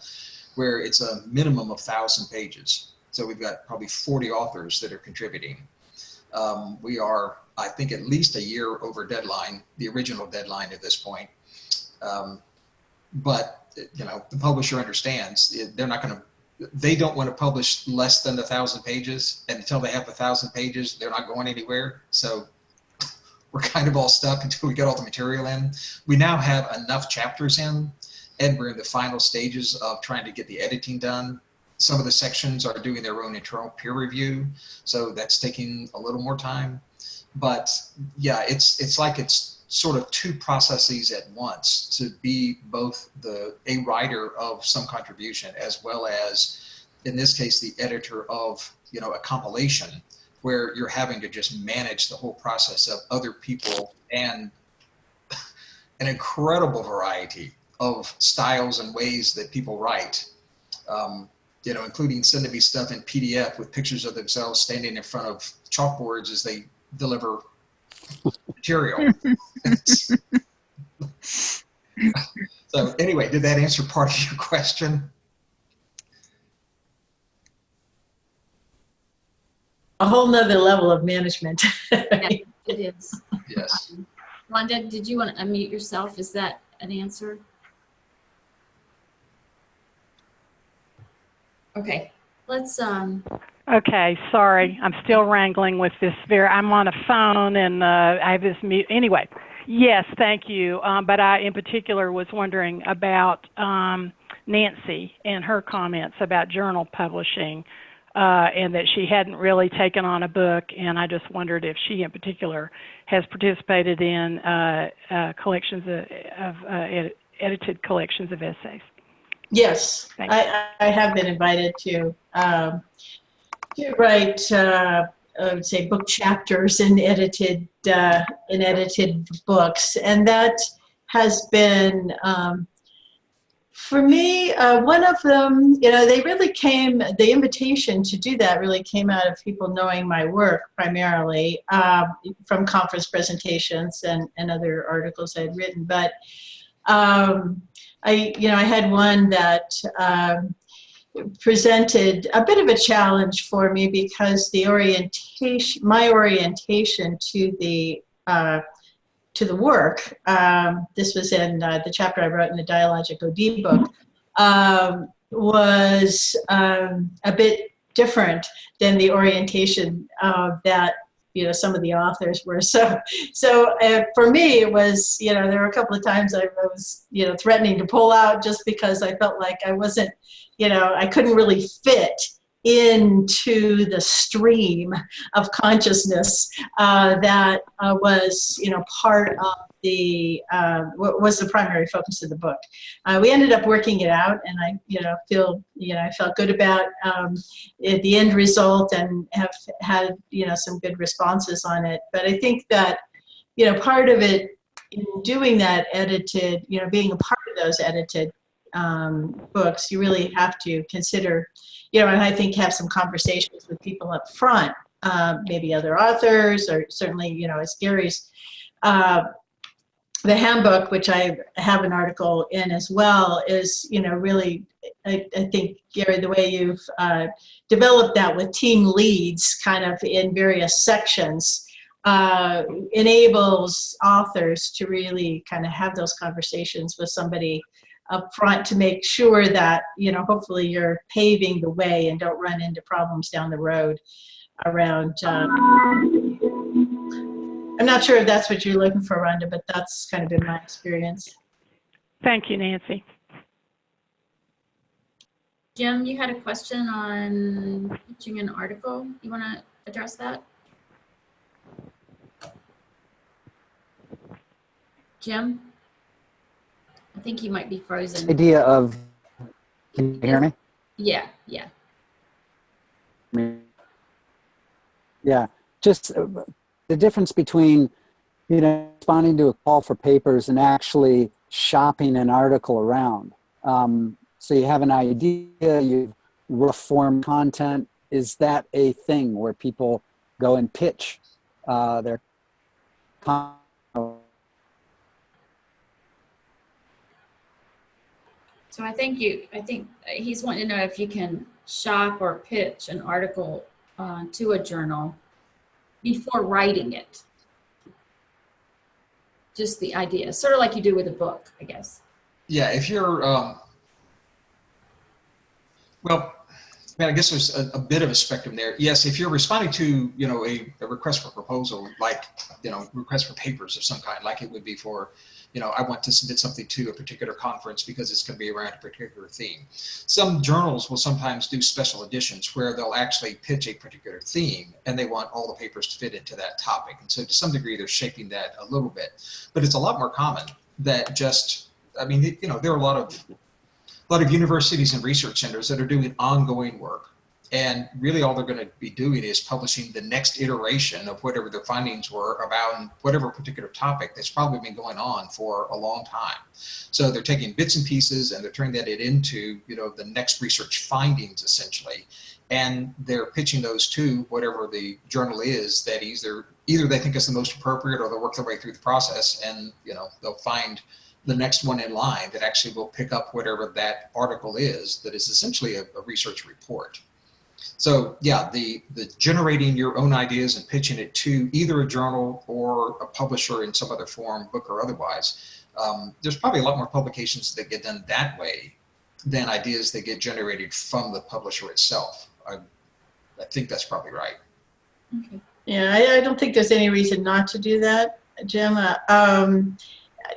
where it's a minimum of 1,000 pages. So we've got probably 40 authors that are contributing. We are, I think, at least a year over deadline, the original deadline at this point. But you know, the publisher understands they're not going to, they don't want to publish less than 1,000 pages, and until they have 1,000 pages, they're not going anywhere. So we're kind of all stuck until we get all the material in. We now have enough chapters in, and we're in the final stages of trying to get the editing done. Some of the sections are doing their own internal peer review, so that's taking a little more time. But yeah, it's like it's sort of two processes at once, to be both a writer of some contribution, as well as, in this case, the editor of, you know, a compilation, where you're having to just manage the whole process of other people and an incredible variety of styles and ways that people write, you know, including sending me stuff in PDF with pictures of themselves standing in front of chalkboards as they deliver material. So anyway, did that answer part of your question? A whole nother level of management. Yeah, it is. Yes. Wanda, did you want to unmute yourself? Is that an answer? Okay, let's Okay, sorry. I'm still wrangling with this. I'm on a phone and I have this mute. Anyway, yes, thank you. But I, in particular, was wondering about Nancy and her comments about journal publishing, and that she hadn't really taken on a book. And I just wondered if she, in particular, has participated in collections of edited collections of essays. Yes, I have been invited to write, I would say, book chapters in edited books, and that has been, for me, one of them. You know, they really came. The invitation to do that really came out of people knowing my work primarily, from conference presentations and other articles I'd written, but. I had one that presented a bit of a challenge for me, because my orientation to the work, this was in the chapter I wrote in the Dialogic OD book, was a bit different than the orientation that some of the authors were. So for me, it was, there were a couple of times I was, threatening to pull out, just because I felt like I wasn't, I couldn't really fit into the stream of consciousness that was, part of what was the primary focus of the book. We ended up working it out, and I felt good about the end result, and have had some good responses on it. But I think that part of it in doing that edited, being a part of those edited books, you really have to consider, and I think have some conversations with people up front, maybe other authors, or certainly, as Gary's, the handbook, which I have an article in as well, is, really, I think, Gary, the way you've developed that with team leads kind of in various sections, enables authors to really kind of have those conversations with somebody up front, to make sure that, hopefully you're paving the way and don't run into problems down the road around, I'm not sure if that's what you're looking for, Rhonda, but that's kind of been my experience. Thank you, Nancy. Jim, you had a question on teaching an article. You want to address that? Jim? I think you might be frozen. Idea of, can you hear me? Yeah, yeah. Yeah, just the difference between, you know, responding to a call for papers and actually shopping an article around. So you have an idea, you rough form content. Is that a thing where people go and pitch their content? So I think he's wanting to know if you can shop or pitch an article to a journal before writing it. Just the idea, sort of like you do with a book, I guess. Yeah, if you're, well, I guess there's a bit of a spectrum there. Yes, if you're responding to, you know, a request for proposal, like, you know, request for papers of some kind, like it would be for, you know, I want to submit something to a particular conference because it's going to be around a particular theme. Some journals will sometimes do special editions where they'll actually pitch a particular theme and they want all the papers to fit into that topic. And so to some degree, they're shaping that a little bit. But it's a lot more common that just, I mean, you know, there are a lot of universities and research centers that are doing ongoing work, and really all they're going to be doing is publishing the next iteration of whatever their findings were about whatever particular topic that's probably been going on for a long time. So they're taking bits and pieces and they're turning that into, you know, the next research findings essentially, and they're pitching those to whatever the journal is that either they think is the most appropriate, or they'll work their way through the process and, you know, they'll find the next one in line that actually will pick up whatever that article is that is essentially a research report. So yeah, the generating your own ideas and pitching it to either a journal or a publisher in some other form, book or otherwise, there's probably a lot more publications that get done that way than ideas that get generated from the publisher itself. I think that's probably right. Okay. Yeah, I don't think there's any reason not to do that, Jim.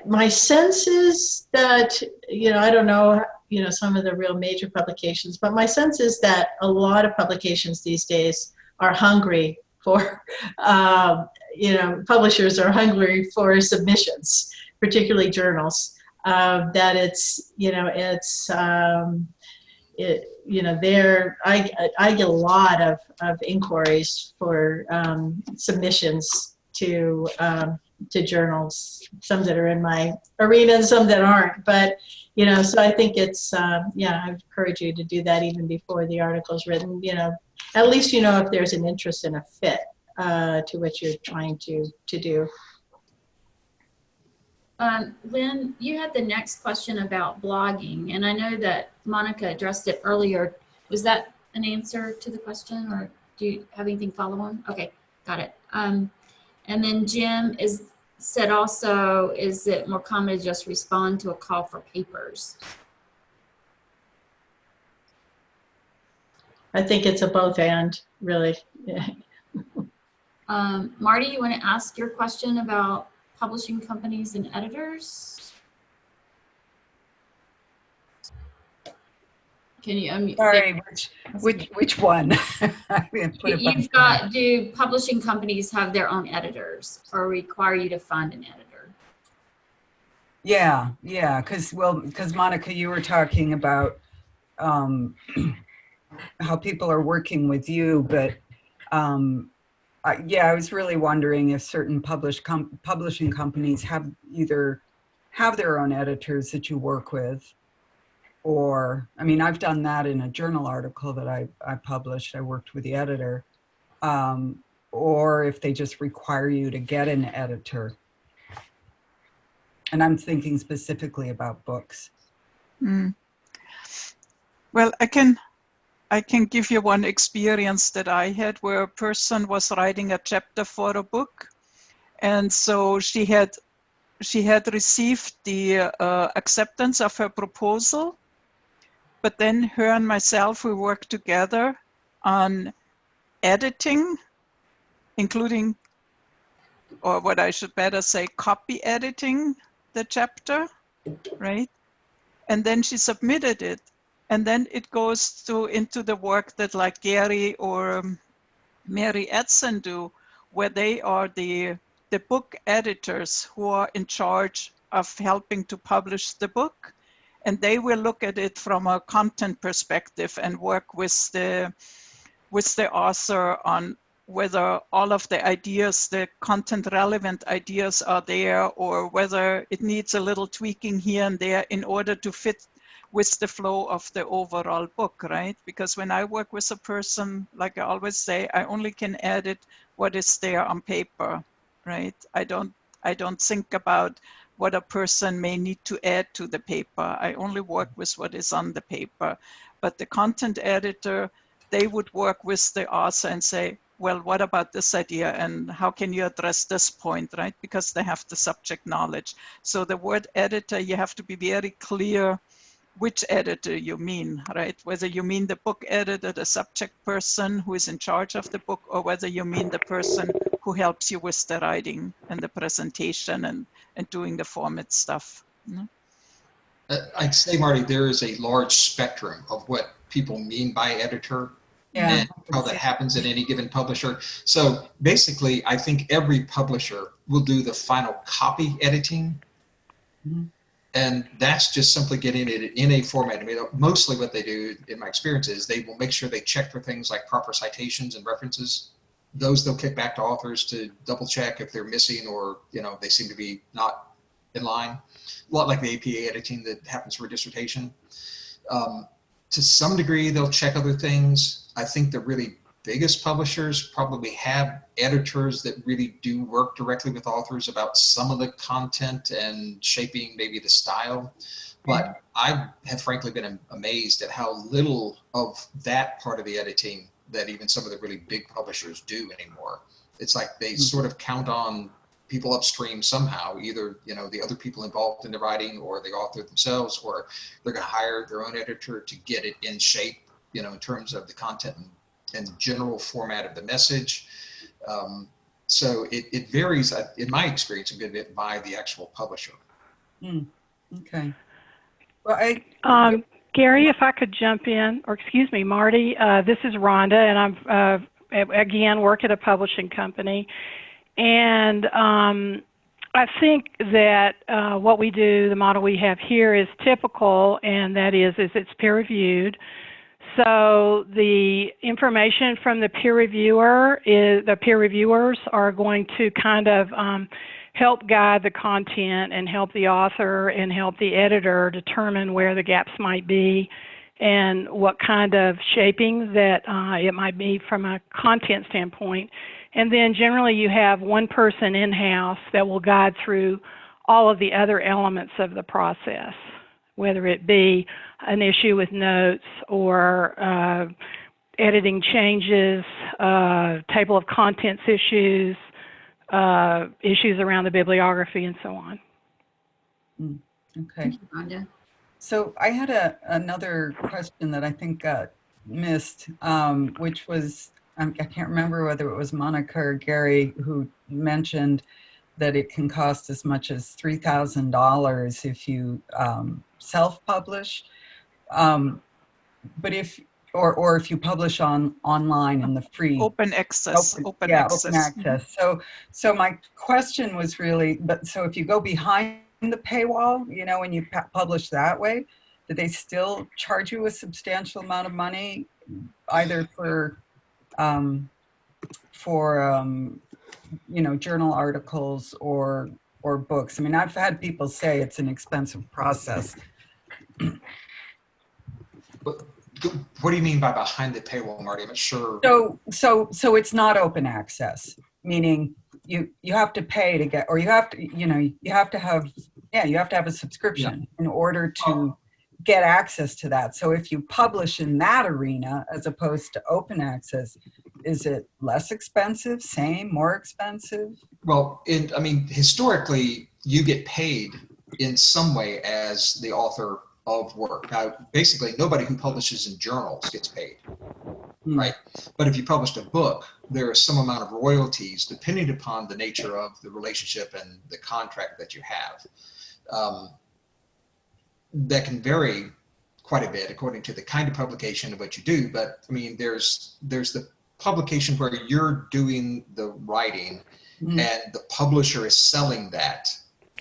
My sense is that, you know, I don't know, you know, some of the real major publications, but my sense is that a lot of publications these days are hungry for, you know, publishers are hungry for submissions, particularly journals, that it's, you know, it's, you know, I get a lot of inquiries for submissions to journals, some that are in my arena and some that aren't. But, you know, so I think it's, yeah, I encourage you to do that even before the article's written. You know, at least you know if there's an interest and a fit to what you're trying to do. Lynn, you had the next question about blogging, and I know that Monika addressed it earlier. Was that an answer to the question, or do you have anything follow on? Okay, got it. And then Jim said also, is it more common to just respond to a call for papers? I think it's a both and, really. Yeah. Marty, you want to ask your question about publishing companies and editors? Can you unmute? Sorry, which one? You've got, do publishing companies have their own editors or require you to fund an editor? Yeah, because Monika, you were talking about how people are working with you, but yeah, I was really wondering if certain publishing companies either have their own editors that you work with, or, I mean, I've done that in a journal article that I published. I worked with the editor, or if they just require you to get an editor. And I'm thinking specifically about books. Mm. Well, I can give you one experience that I had where a person was writing a chapter for a book. And so she had received the acceptance of her proposal, but then her and myself, we worked together on editing, including, or what I should better say, copy editing the chapter, right? And then she submitted it. And then it goes into the work that like Gary or Mary Edson do, where they are the book editors who are in charge of helping to publish the book. and they will look at it from a content perspective and work with the author on whether all of the ideas, the content relevant ideas are there, or whether it needs a little tweaking here and there in order to fit with the flow of the overall book, right? Because when I work with a person, like I always say, I only can edit what is there on paper, right? I don't think about what a person may need to add to the paper. I only work with what is on the paper. But the content editor, they would work with the author and say, well, what about this idea and how can you address this point, right? Because they have the subject knowledge. So the word editor, you have to be very clear which editor you mean, right? Whether you mean the book editor, the subject person who is in charge of the book, or whether you mean the person who helps you with the writing and the presentation and doing the format stuff. I'd say, Marty, there is a large spectrum of what people mean by editor. Yeah. And how that happens at any given publisher. So basically, I think every publisher will do the final copy editing. Mm-hmm. And that's just simply getting it in a format. I mean, mostly what they do, in my experience, is they will make sure they check for things like proper citations and references. Those they'll kick back to authors to double check if they're missing or, you know, they seem to be not in line. A lot like the APA editing that happens for a dissertation. To some degree, they'll check other things. I think the really biggest publishers probably have editors that really do work directly with authors about some of the content and shaping maybe the style. But I have frankly been amazed at how little of that part of the editing that even some of the really big publishers do anymore. It's like they sort of count on people upstream somehow, either, you know, the other people involved in the writing or the author themselves, or they're going to hire their own editor to get it in shape, you know, in terms of the content and the general format of the message. So it varies, in my experience, a good bit by the actual publisher. Okay. Well, Gary, if I could jump in, or excuse me, Marty, this is Rhonda, and I'm, again, work at a publishing company. And I think that what we do, the model we have here is typical, and that is it's peer reviewed. So the information from the peer reviewer the peer reviewers are going to kind of help guide the content and help the author and help the editor determine where the gaps might be and what kind of shaping that it might be from a content standpoint. And then generally you have one person in-house that will guide through all of the other elements of the process, whether it be an issue with notes or editing changes, table of contents issues, issues around the bibliography, and so on. Okay. Thank you, Rhonda. So I had another question that I think got missed, which was, I can't remember whether it was Monika or Gary who mentioned that it can cost as much as $3,000 if you self-publish, but if you publish online in the free open access. Open access. So my question was really, so if you go behind the paywall, you know, when you publish that way, do they still charge you a substantial amount of money, either for you know, journal articles or books? I mean, I've had people say it's an expensive process. But what do you mean by behind the paywall, Marty? I'm not sure. So it's not open access, meaning you have to pay to get, or you have to, you know, you have to have a subscription in order to get access to that. So if you publish in that arena as opposed to open access, is it less expensive, same, more expensive? Well, I mean, historically, you get paid in some way as the author of work. Now, basically, nobody who publishes in journals gets paid, right? But if you published a book, there is some amount of royalties depending upon the nature of the relationship and the contract that you have. That can vary quite a bit according to the kind of publication of what you do. But I mean, there's the publication where you're doing the writing and the publisher is selling that,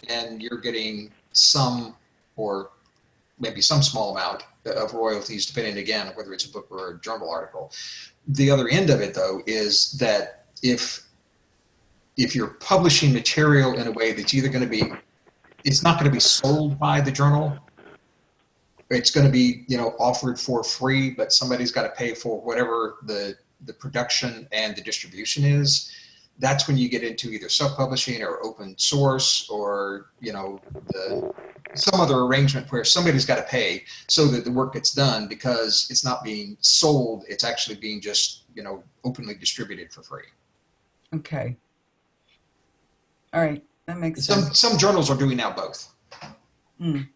and you're getting some, or maybe some small amount of royalties, depending again on whether it's a book or a journal article. The other end of it, though, is that if you're publishing material in a way that's either going to be, it's not going to be sold by the journal, it's going to be, you know, offered for free, but somebody's got to pay for whatever the production and the distribution is, that's when you get into either self-publishing or open source, or, you know, some other arrangement where somebody's got to pay so that the work gets done, because it's not being sold, it's actually being just, you know, openly distributed for free. Okay. All right, that makes sense. Some journals are doing now both. Mm.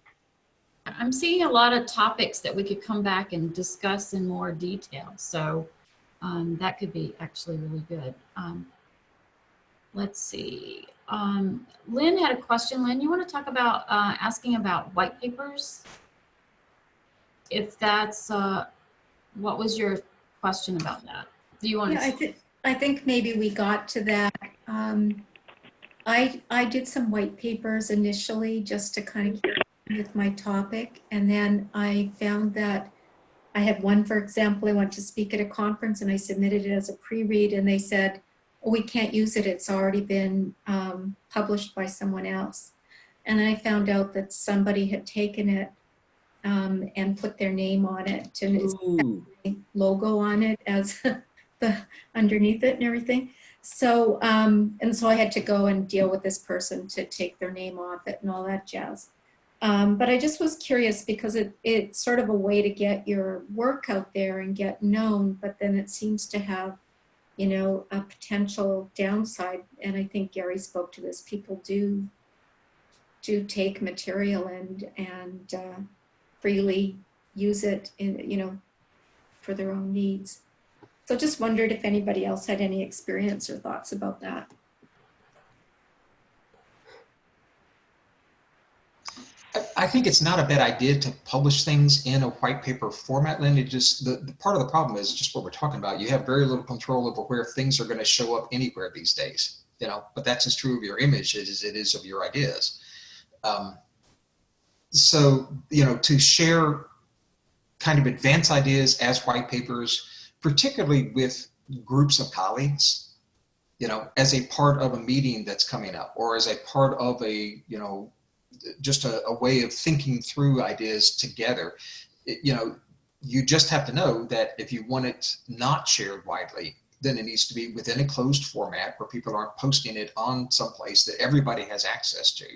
I'm seeing a lot of topics that we could come back and discuss in more detail. So that could be actually really good. Let's see. Lynn had a question. Lynn, you want to talk about asking about white papers? If that's, what was your question about that? Do you want to? I think maybe we got to that. I did some white papers initially just to kind of keep with my topic. And then I found that I had one, for example, I went to speak at a conference and I submitted it as a pre-read, and they said, oh, we can't use it. It's already been published by someone else. And I found out that somebody had taken it and put their name on it, and it's logo on it as the underneath it and everything. So, and so I had to go and deal with this person to take their name off it and all that jazz. But I just was curious because it's sort of a way to get your work out there and get known, but then it seems to have, you know, a potential downside. And I think Gary spoke to this. People do take material and freely use it in, you know, for their own needs. So just wondered if anybody else had any experience or thoughts about that. I think it's not a bad idea to publish things in a white paper format, Lynn. It just, the part of the problem is just what we're talking about. You have very little control over where things are going to show up anywhere these days, you know, but that's as true of your image as it is of your ideas. So, you know, to share kind of advanced ideas as white papers, particularly with groups of colleagues, you know, as a part of a meeting that's coming up, or as a part of a, you know, just a way of thinking through ideas together. You know, you just have to know that if you want it not shared widely, then it needs to be within a closed format where people aren't posting it on some place that everybody has access to,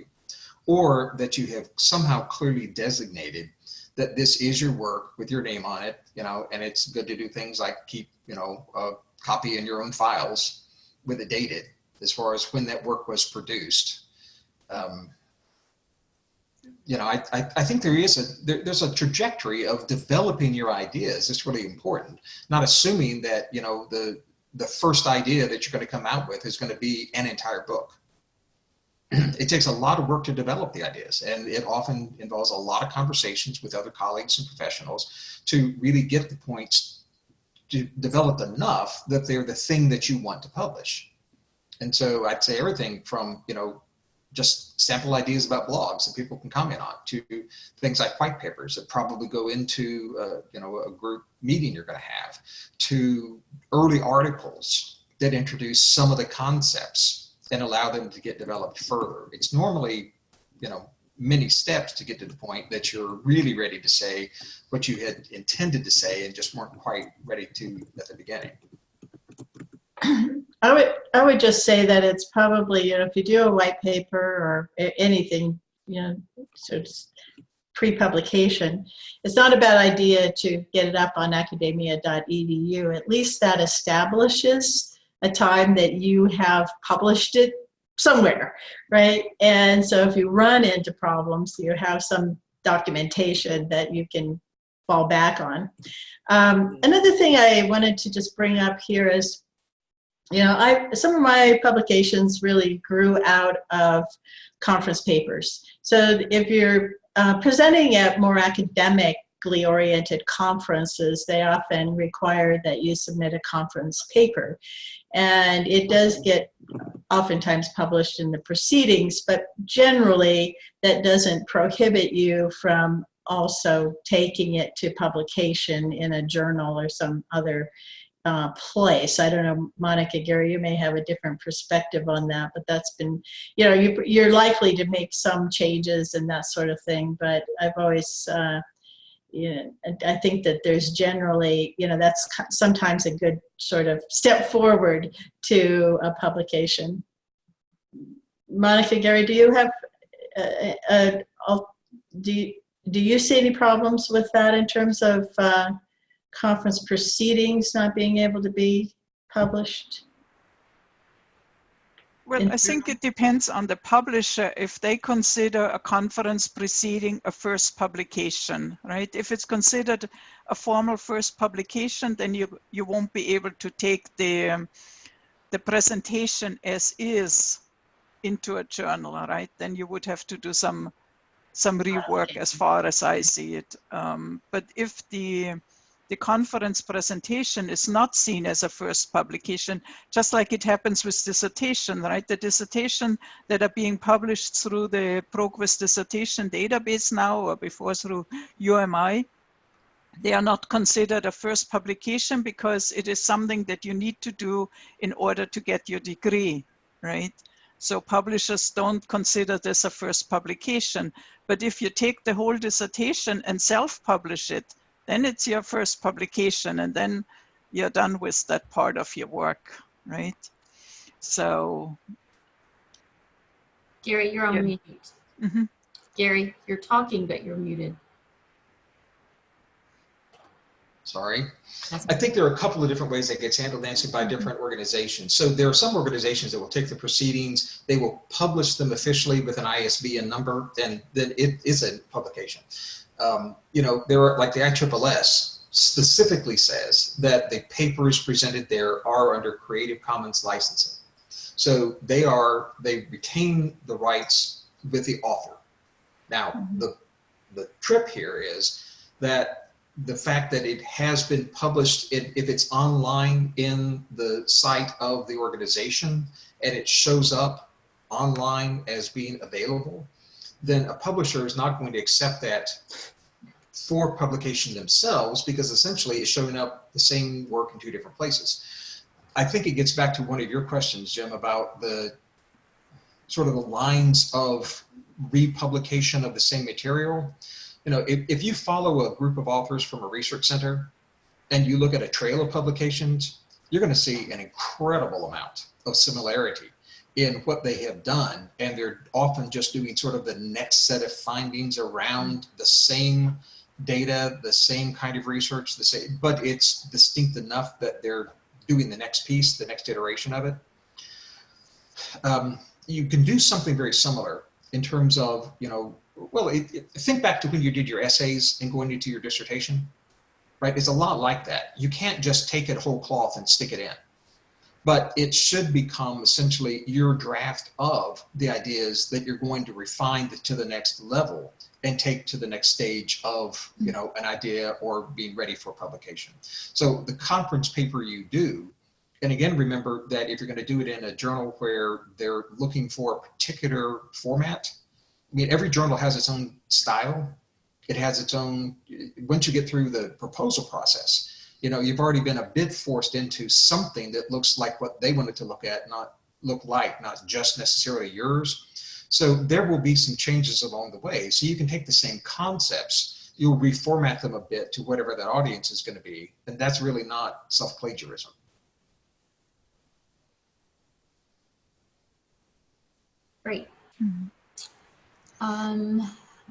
or that you have somehow clearly designated that this is your work with your name on it, you know, and it's good to do things like keep, you know, a copy in your own files with it dated as far as when that work was produced. You know, I think there's a trajectory of developing your ideas. It's really important, not assuming that, you know, the first idea that you're going to come out with is going to be an entire book. It takes a lot of work to develop the ideas, and it often involves a lot of conversations with other colleagues and professionals to really get the points to develop enough that they're the thing that you want to publish. And so I'd say everything from, you know, just sample ideas about blogs that people can comment on, to things like white papers that probably go into you know, a group meeting you're going to have, to early articles that introduce some of the concepts and allow them to get developed further. It's normally, you know, many steps to get to the point that you're really ready to say what you had intended to say and just weren't quite ready to at the beginning. I would just say that it's probably, you know, if you do a white paper or anything, you know, so it's pre-publication, it's not a bad idea to get it up on academia.edu. At least that establishes a time that you have published it somewhere, right? And so if you run into problems, you have some documentation that you can fall back on. Another thing I wanted to just bring up here is, you know, some of my publications really grew out of conference papers. So if you're presenting at more academically oriented conferences, they often require that you submit a conference paper. And it does get oftentimes published in the proceedings, but generally that doesn't prohibit you from also taking it to publication in a journal or some other place. I don't know, Monika, Gary, you may have a different perspective on that, but that's been, you're likely to make some changes and that sort of thing. But I've always, I think that there's generally, that's sometimes a good sort of step forward to a publication. Monika, Gary, do you have, do you see any problems with that in terms of conference proceedings not being able to be published? Well, I think it depends on the publisher if they consider a conference proceeding a first publication, right? If it's considered a formal first publication, then you won't be able to take the presentation as is into a journal, right? Then you would have to do some rework as far as I see it. But if the conference presentation is not seen as a first publication, just like it happens with dissertation, right? The dissertation that are being published through the ProQuest dissertation database now, or before through UMI, they are not considered a first publication because it is something that you need to do in order to get your degree, right? So publishers don't consider this a first publication. But if you take the whole dissertation and self-publish it, then it's your first publication, and then you're done with that part of your work, right? So. Gary, you're on mute. Mm-hmm. Gary, you're talking, but you're muted. Sorry. I think there are a couple of different ways that gets handled, Nancy, by different organizations. So there are some organizations that will take the proceedings, they will publish them officially with an ISBN number, and then it is a publication. There are, like the ISSS specifically says that the papers presented there are under Creative Commons licensing. So they retain the rights with the author. Now, the trip here is that the fact that it has been published, if it's online in the site of the organization and it shows up online as being available, then a publisher is not going to accept that for publication themselves, because essentially it's showing up the same work in two different places. I think it gets back to one of your questions, Jim, about the sort of the lines of republication of the same material. If you follow a group of authors from a research center and you look at a trail of publications, you're going to see an incredible amount of similarity in what they have done. And they're often just doing sort of the next set of findings around the same data, the same kind of research, but it's distinct enough that they're doing the next piece, the next iteration of it. You can do something very similar in terms of, think back to when you did your essays and going into your dissertation, right? It's a lot like that. You can't just take it whole cloth and stick it in, but it should become essentially your draft of the ideas that you're going to refine to the next level and take to the next stage of, an idea or being ready for publication. So the conference paper you do, and again, remember that if you're going to do it in a journal where they're looking for a particular format, every journal has its own style. It has its own, once you get through the proposal process, you've already been a bit forced into something that looks like what they wanted to look like, not just necessarily yours. So there will be some changes along the way. So you can take the same concepts, you'll reformat them a bit to whatever that audience is going to be. And that's really not self-plagiarism. Great.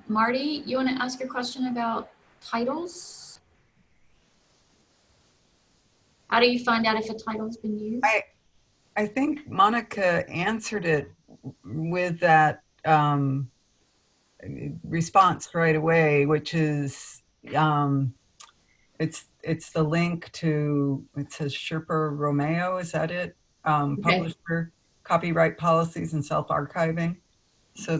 Marty, you want to ask your question about titles? How do you find out if a title's been used? I think Monika answered it with that response right away, which is it's the link to, it says Sherpa Romeo, is that it? Publisher, copyright policies and self-archiving. So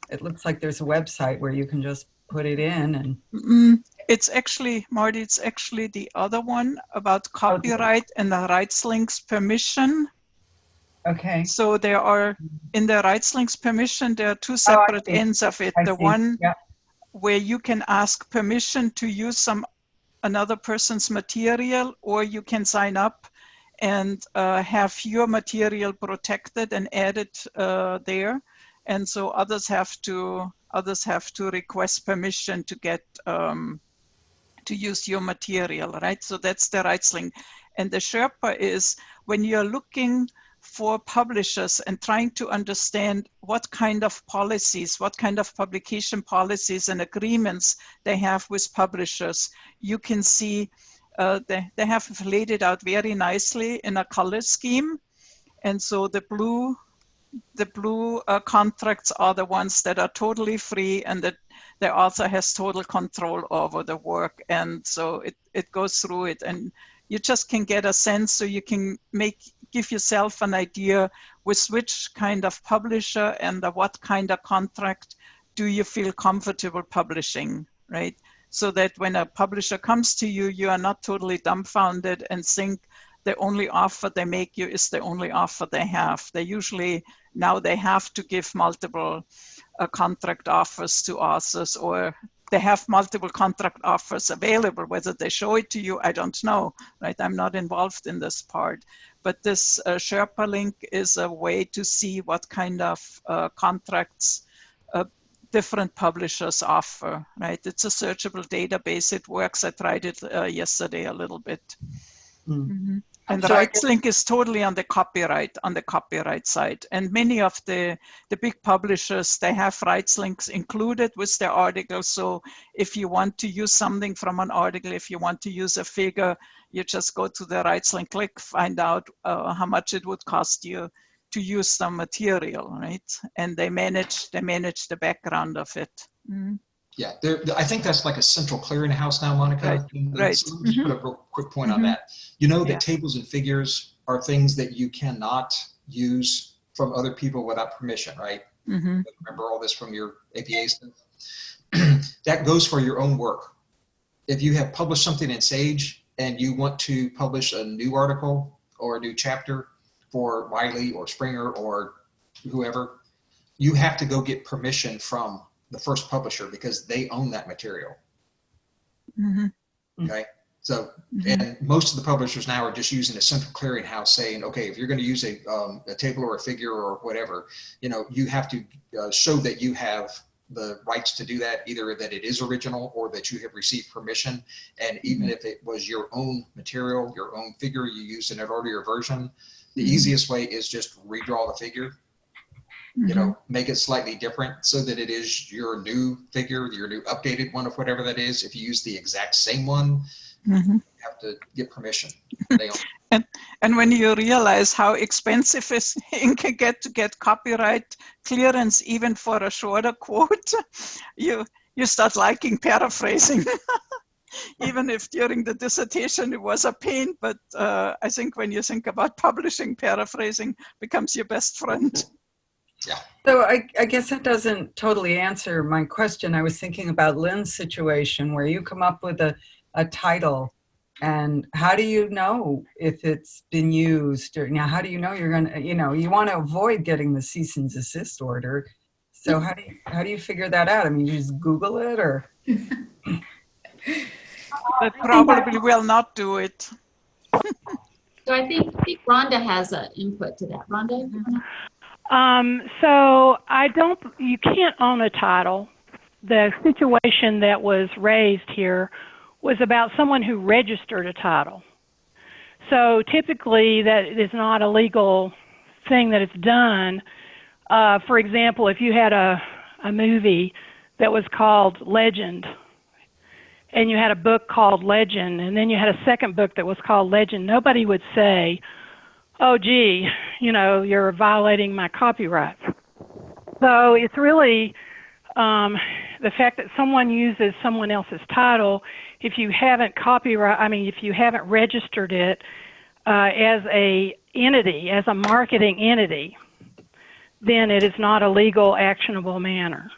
it looks like there's a website where you can just put it in and. It's actually, Marty, it's actually the other one about copyright and the rights links permission. Okay. So there are, in the rights links permission, there are two separate ends of it. The one where you can ask permission to use another person's material, or you can sign up and have your material protected and added there. And so others have to request permission to get to use your material, right? So that's the rights link. And the Sherpa is when you're looking for publishers and trying to understand what kind of policies, what kind of publication policies and agreements they have with publishers. You can see they have laid it out very nicely in a color scheme. And so the blue contracts are the ones that are totally free and that the author has total control over the work. And so it goes through it, and you just can get a sense, so you can give yourself an idea with which kind of publisher and what kind of contract do you feel comfortable publishing, right? So that when a publisher comes to you, you are not totally dumbfounded and think the only offer they make you is the only offer they have. They usually, now they have to give multiple contract offers to authors, or they have multiple contract offers available. Whether they show it to you, I don't know, right? I'm not involved in this part. But this Sherpa link is a way to see what kind of contracts different publishers offer, right? It's a searchable database. It works. I tried it yesterday a little bit. Mm-hmm. And the rights link is totally on the copyright side. And many of the big publishers, they have rights links included with their articles. So if you want to use something from an article, if you want to use a figure, you just go to the rights link, click, find out how much it would cost you to use some material, right? And they manage the background of it. Mm-hmm. Yeah, I think that's like a central clearinghouse now, Monika. Right. So let me just put a real quick point on that. You know that tables and figures are things that you cannot use from other people without permission, right? Mm-hmm. Remember all this from your APA stuff? That goes for your own work. If you have published something in Sage and you want to publish a new article or a new chapter for Wiley or Springer or whoever, you have to go get permission from the first publisher because they own that material. Mm-hmm. Okay. So, and most of the publishers now are just using a central clearinghouse saying, okay, if you're going to use a table or a figure or whatever, you know, you have to show that you have the rights to do that, either that it is original or that you have received permission. And even if it was your own material, your own figure you used in an earlier version, the easiest way is just redraw the figure. You know, make it slightly different so that it is your new figure, your new updated one of whatever that is. If you use the exact same one, you have to get permission. And when you realize how expensive it can get to get copyright clearance, even for a shorter quote, you start liking paraphrasing. Even if during the dissertation it was a pain, but I think when you think about publishing, paraphrasing becomes your best friend. Yeah. So I guess that doesn't totally answer my question. I was thinking about Lynn's situation where you come up with a title, and how do you know if it's been used? Or, now, how do you know you're going to, you know, you want to avoid getting the cease and desist order. So how do you figure that out? I mean, you just Google it, or? That probably will not do it. So I think Rhonda has an input to that. Rhonda? So you can't own a title. The situation that was raised here was about someone who registered a title. So typically that is not a legal thing that it's done. For example, if you had a movie that was called Legend, and you had a book called Legend, and then you had a second book that was called Legend, nobody would say, oh, gee, you know, you're violating my copyright. So it's really the fact that someone uses someone else's title, if you haven't if you haven't registered it as a entity, as a marketing entity, then it is not a legal actionable matter.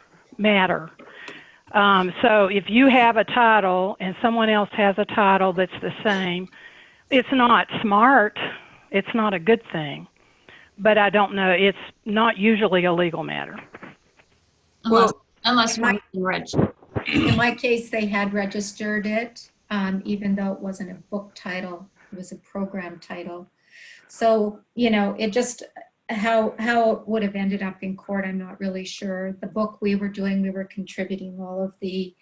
So if you have a title and someone else has a title that's the same, it's not smart. It's not a good thing, but I don't know. It's not usually a legal matter. Unless one can register. in my case, they had registered it, even though it wasn't a book title, it was a program title. So, you know, it just, how it would have ended up in court, I'm not really sure. The book we were doing, we were contributing all of the,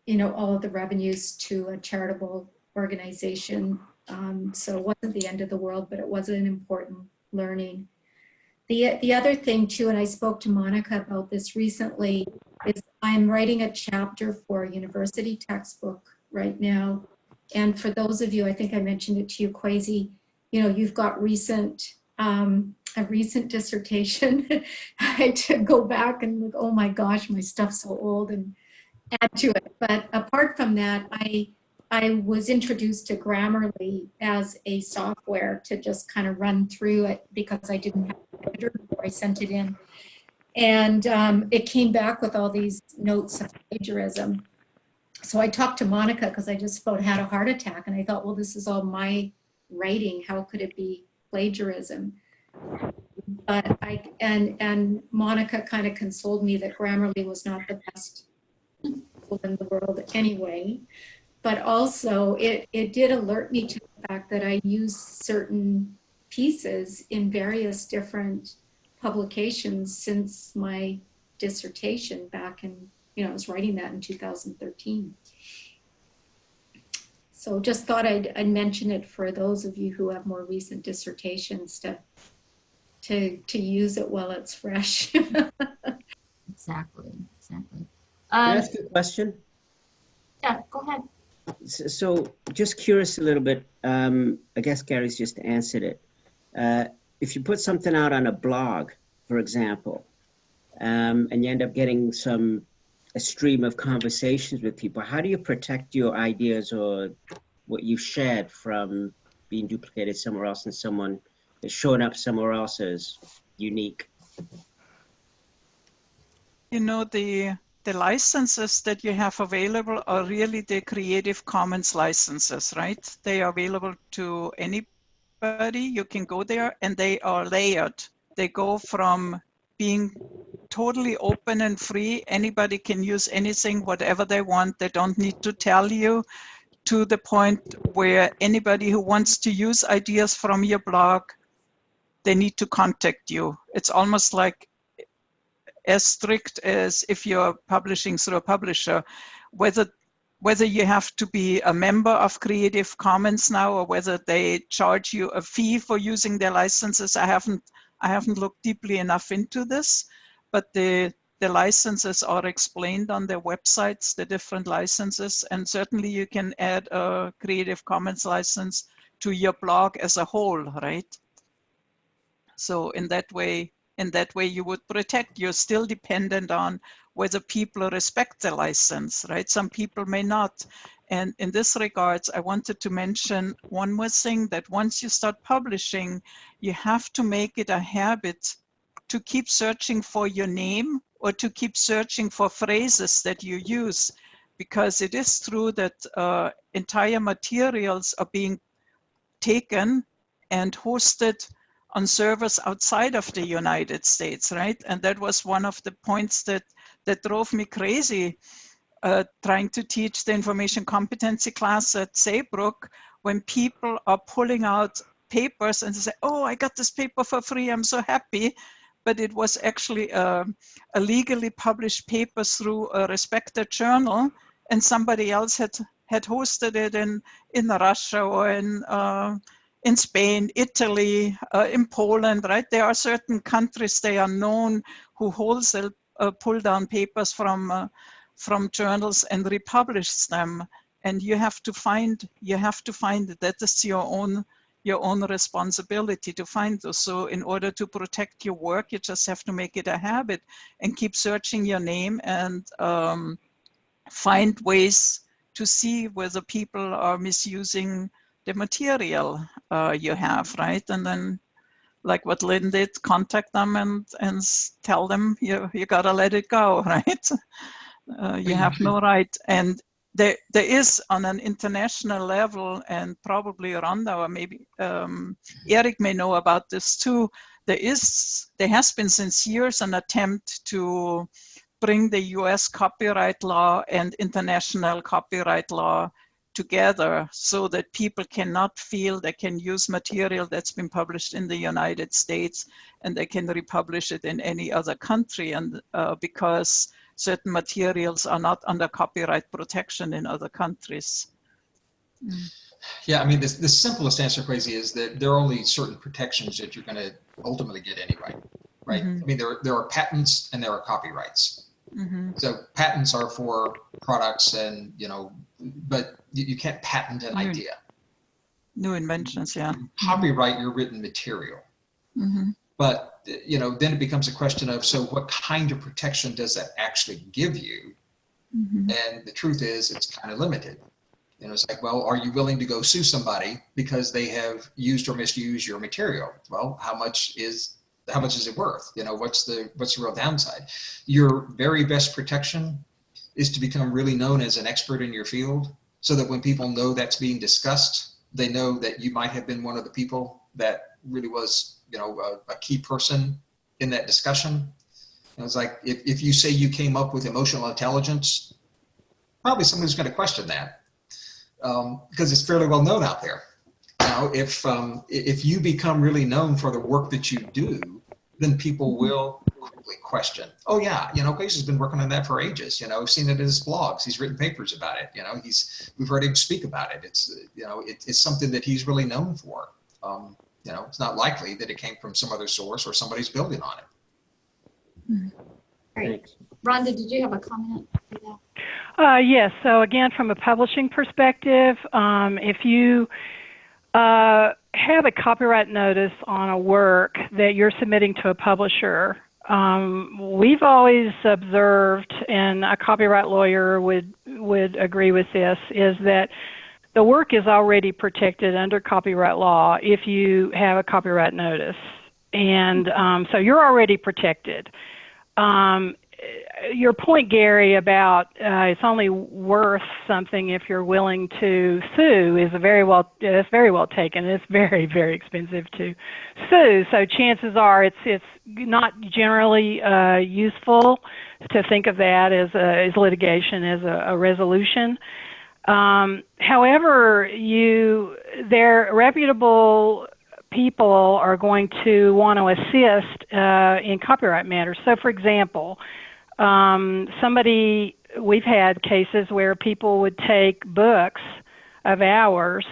you know, all of the revenues to a charitable organization. So it wasn't the end of the world, but it was an important learning. The other thing too, and I spoke to Monika about this recently, is I'm writing a chapter for a university textbook right now. And for those of you, I think I mentioned it to you, Kwesi, you know, you've got a recent dissertation. I had to go back and look, oh my gosh, my stuff's so old, and add to it. But apart from that, I was introduced to Grammarly as a software to just kind of run through it because I didn't have an editor before I sent it in. And it came back with all these notes of plagiarism. So I talked to Monika because I just about had a heart attack, and I thought, well, this is all my writing. How could it be plagiarism? But and Monika kind of consoled me that Grammarly was not the best in the world anyway. But also it did alert me to the fact that I used certain pieces in various different publications since my dissertation back in, you know, I was writing that in 2013. So just thought I'd mention it for those of you who have more recent dissertations to use it while it's fresh. Exactly. Can I ask you a question? Yeah, go ahead. So just curious a little bit, I guess Gary's just answered it. If you put something out on a blog, for example, and you end up getting a stream of conversations with people, how do you protect your ideas or what you shared from being duplicated somewhere else and someone is showing up somewhere else as unique? You know, the licenses that you have available are really the Creative Commons licenses, right? They are available to anybody. You can go there, and they are layered. They go from being totally open and free. Anybody can use anything, whatever they want. They don't need to tell you, to the point where anybody who wants to use ideas from your blog, they need to contact you. It's almost like as strict as if you're publishing through a publisher, whether you have to be a member of Creative Commons now, or whether they charge you a fee for using their licenses. I haven't looked deeply enough into this, but the licenses are explained on their websites, the different licenses, and certainly you can add a Creative Commons license to your blog as a whole, right? So in that way you would protect. You're still dependent on whether people respect the license, right? Some people may not. And in this regards, I wanted to mention one more thing, that once you start publishing, you have to make it a habit to keep searching for your name or to keep searching for phrases that you use, because it is true that entire materials are being taken and hosted on servers outside of the United States, right? And that was one of the points that drove me crazy trying to teach the information competency class at Saybrook, when people are pulling out papers and say, oh, I got this paper for free, I'm so happy. But it was actually a legally published paper through a respected journal, and somebody else had hosted it in Russia or in Spain, Italy, in Poland, right? There are certain countries, they are known, who wholesale pull down papers from journals and republish them. And you have to find that is your own responsibility to find those. So in order to protect your work, you just have to make it a habit and keep searching your name and find ways to see whether people are misusing the material you have, right? And then, like what Lynn did, contact them and tell them you gotta let it go, right? You have no right. And there is, on an international level, and probably Rhonda or maybe Eric may know about this too, there has been since years an attempt to bring the US copyright law and international copyright law together so that people cannot feel they can use material that's been published in the United States and they can republish it in any other country, and because certain materials are not under copyright protection in other countries. Yeah, I mean, the simplest answer, Crazy, is that there are only certain protections that you're going to ultimately get anyway, right? I mean, there are patents and there are copyrights. So patents are for products and, you know, but you can't patent an idea. New inventions, yeah. Copyright your written material. But, you know, then it becomes a question of, so what kind of protection does that actually give you? And the truth is, it's kind of limited. You know, it's like, well, are you willing to go sue somebody because they have used or misused your material? Well, how much is it worth? You know, what's the real downside? Your very best protection is to become really known as an expert in your field, so that when people know that's being discussed, they know that you might have been one of the people that really was, you know, a key person in that discussion. And it's like, if you say you came up with emotional intelligence, probably somebody's going to question that. Because it's fairly well known out there. Now, if you become really known for the work that you do, then people will quickly question, oh yeah, you know, Grace has been working on that for ages. You know, I've seen it in his blogs. He's written papers about it. You know, we've heard him speak about it. It's, you know, it's something that he's really known for. You know, it's not likely that it came from some other source or somebody's building on it. Great. Rhonda, did you have a comment? Yes. So again, from a publishing perspective, if you have a copyright notice on a work that you're submitting to a publisher, we've always observed, and a copyright lawyer would agree with this, is that the work is already protected under copyright law if you have a copyright notice. And so you're already protected. Your point, Gary, about it's only worth something if you're willing to sue is very well taken. It's very, very expensive to sue. So chances are it's not generally useful to think of that as litigation, as a resolution. However, they're reputable people are going to want to assist in copyright matters. So, for example, we've had cases where people would take books of ours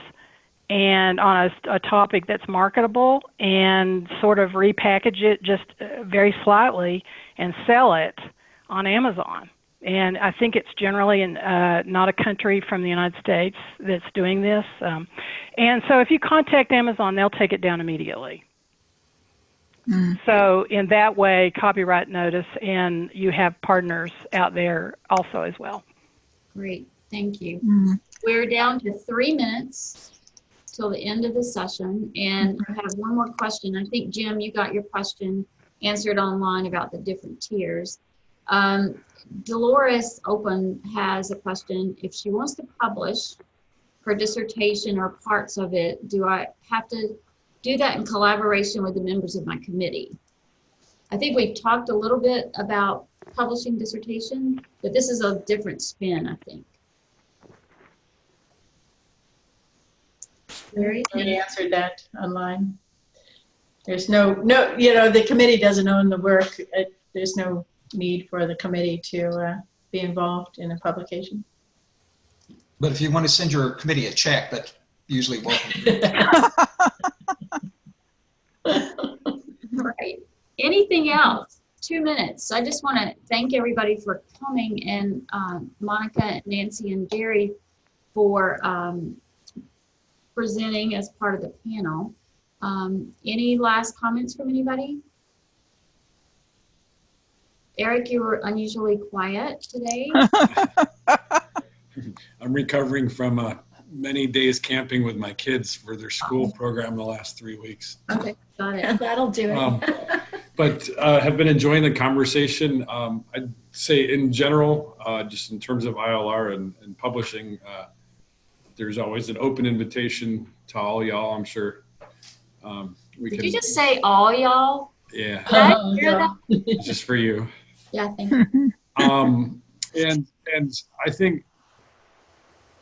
and on a topic that's marketable and sort of repackage it just very slightly and sell it on Amazon. And I think it's generally not a country from the United States that's doing this. And so if you contact Amazon, they'll take it down immediately. So in that way, copyright notice, and you have partners out there also as well. Great, thank you. We're down to 3 minutes till the end of the session, and I have one more question. I think, Jim, you got your question answered online about the different tiers. Dolores Open has a question. If she wants to publish her dissertation or parts of it, do I have to do that in collaboration with the members of my committee? I think we've talked a little bit about publishing dissertation, but this is a different spin, I think. Already answered that online. There's no, you know, the committee doesn't own the work. There's no need for the committee to be involved in a publication. But if you want to send your committee a check, that's usually welcome. Right. Anything else? 2 minutes. I just want to thank everybody for coming, and Monika, Nancy, and Gary for presenting as part of the panel. Any last comments from anybody? Eric, you were unusually quiet today. I'm recovering from many days camping with my kids for their school program the last 3 weeks. Okay, got it. That'll do it. But have been enjoying the conversation. I'd say in general, just in terms of ILR and publishing, there's always an open invitation to all y'all, I'm sure. Did you just say all y'all? Yeah. Did I hear that? Just for you. Yeah, thank you. And I think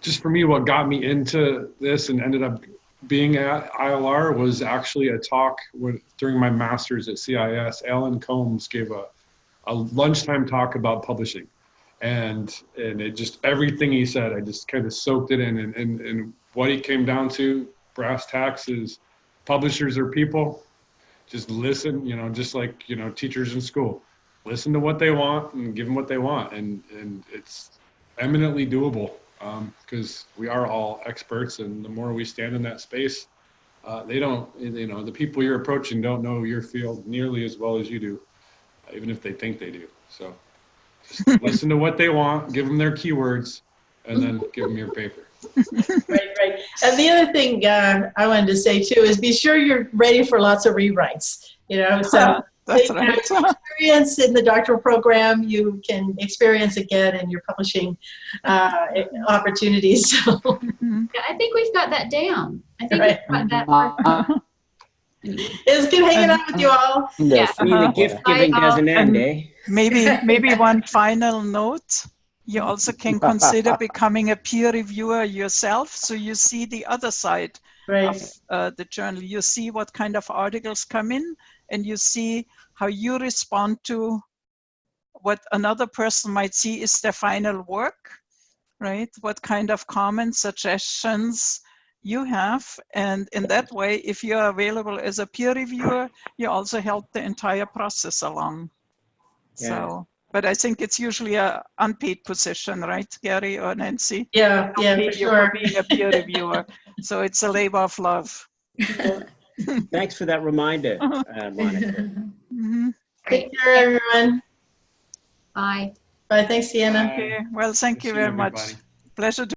just for me, what got me into this and ended up being at ILR was actually a talk during my master's at CIS. Alan Combs gave a lunchtime talk about publishing. And it just, everything he said, I just kind of soaked it in. And what he came down to, brass tacks, is publishers are people. Just listen, just like, teachers in school. Listen to what they want and give them what they want. And it's eminently doable because we are all experts. And the more we stand in that space, the people you're approaching don't know your field nearly as well as you do, even if they think they do. So just listen to what they want, give them their keywords, and then give them your paper. Right. And the other thing I wanted to say too is be sure you're ready for lots of rewrites. So That's right. Experience in the doctoral program, you can experience again in your publishing opportunities. So. Yeah, I think we've got that down. I think Right. we've got that. It's good hanging out with you all. Yeah. I mean, the gift giving doesn't end, eh? Maybe one final note. You also can consider becoming a peer reviewer yourself, so you see the other side of the journal. You see what kind of articles come in, and you see how you respond to what another person might see is their final work, right? What kind of comments, suggestions you have. And in that way, if you're available as a peer reviewer, you also help the entire process along. Yeah. So, but I think it's usually a unpaid position, right, Gary or Nancy? Yeah, for sure. For being a peer reviewer. So it's a labor of love. Thanks for that reminder, Monika. Mm-hmm. Take care, everyone. Bye. Bye. Thanks, Sienna. Okay. Well, thank you very much. Pleasure to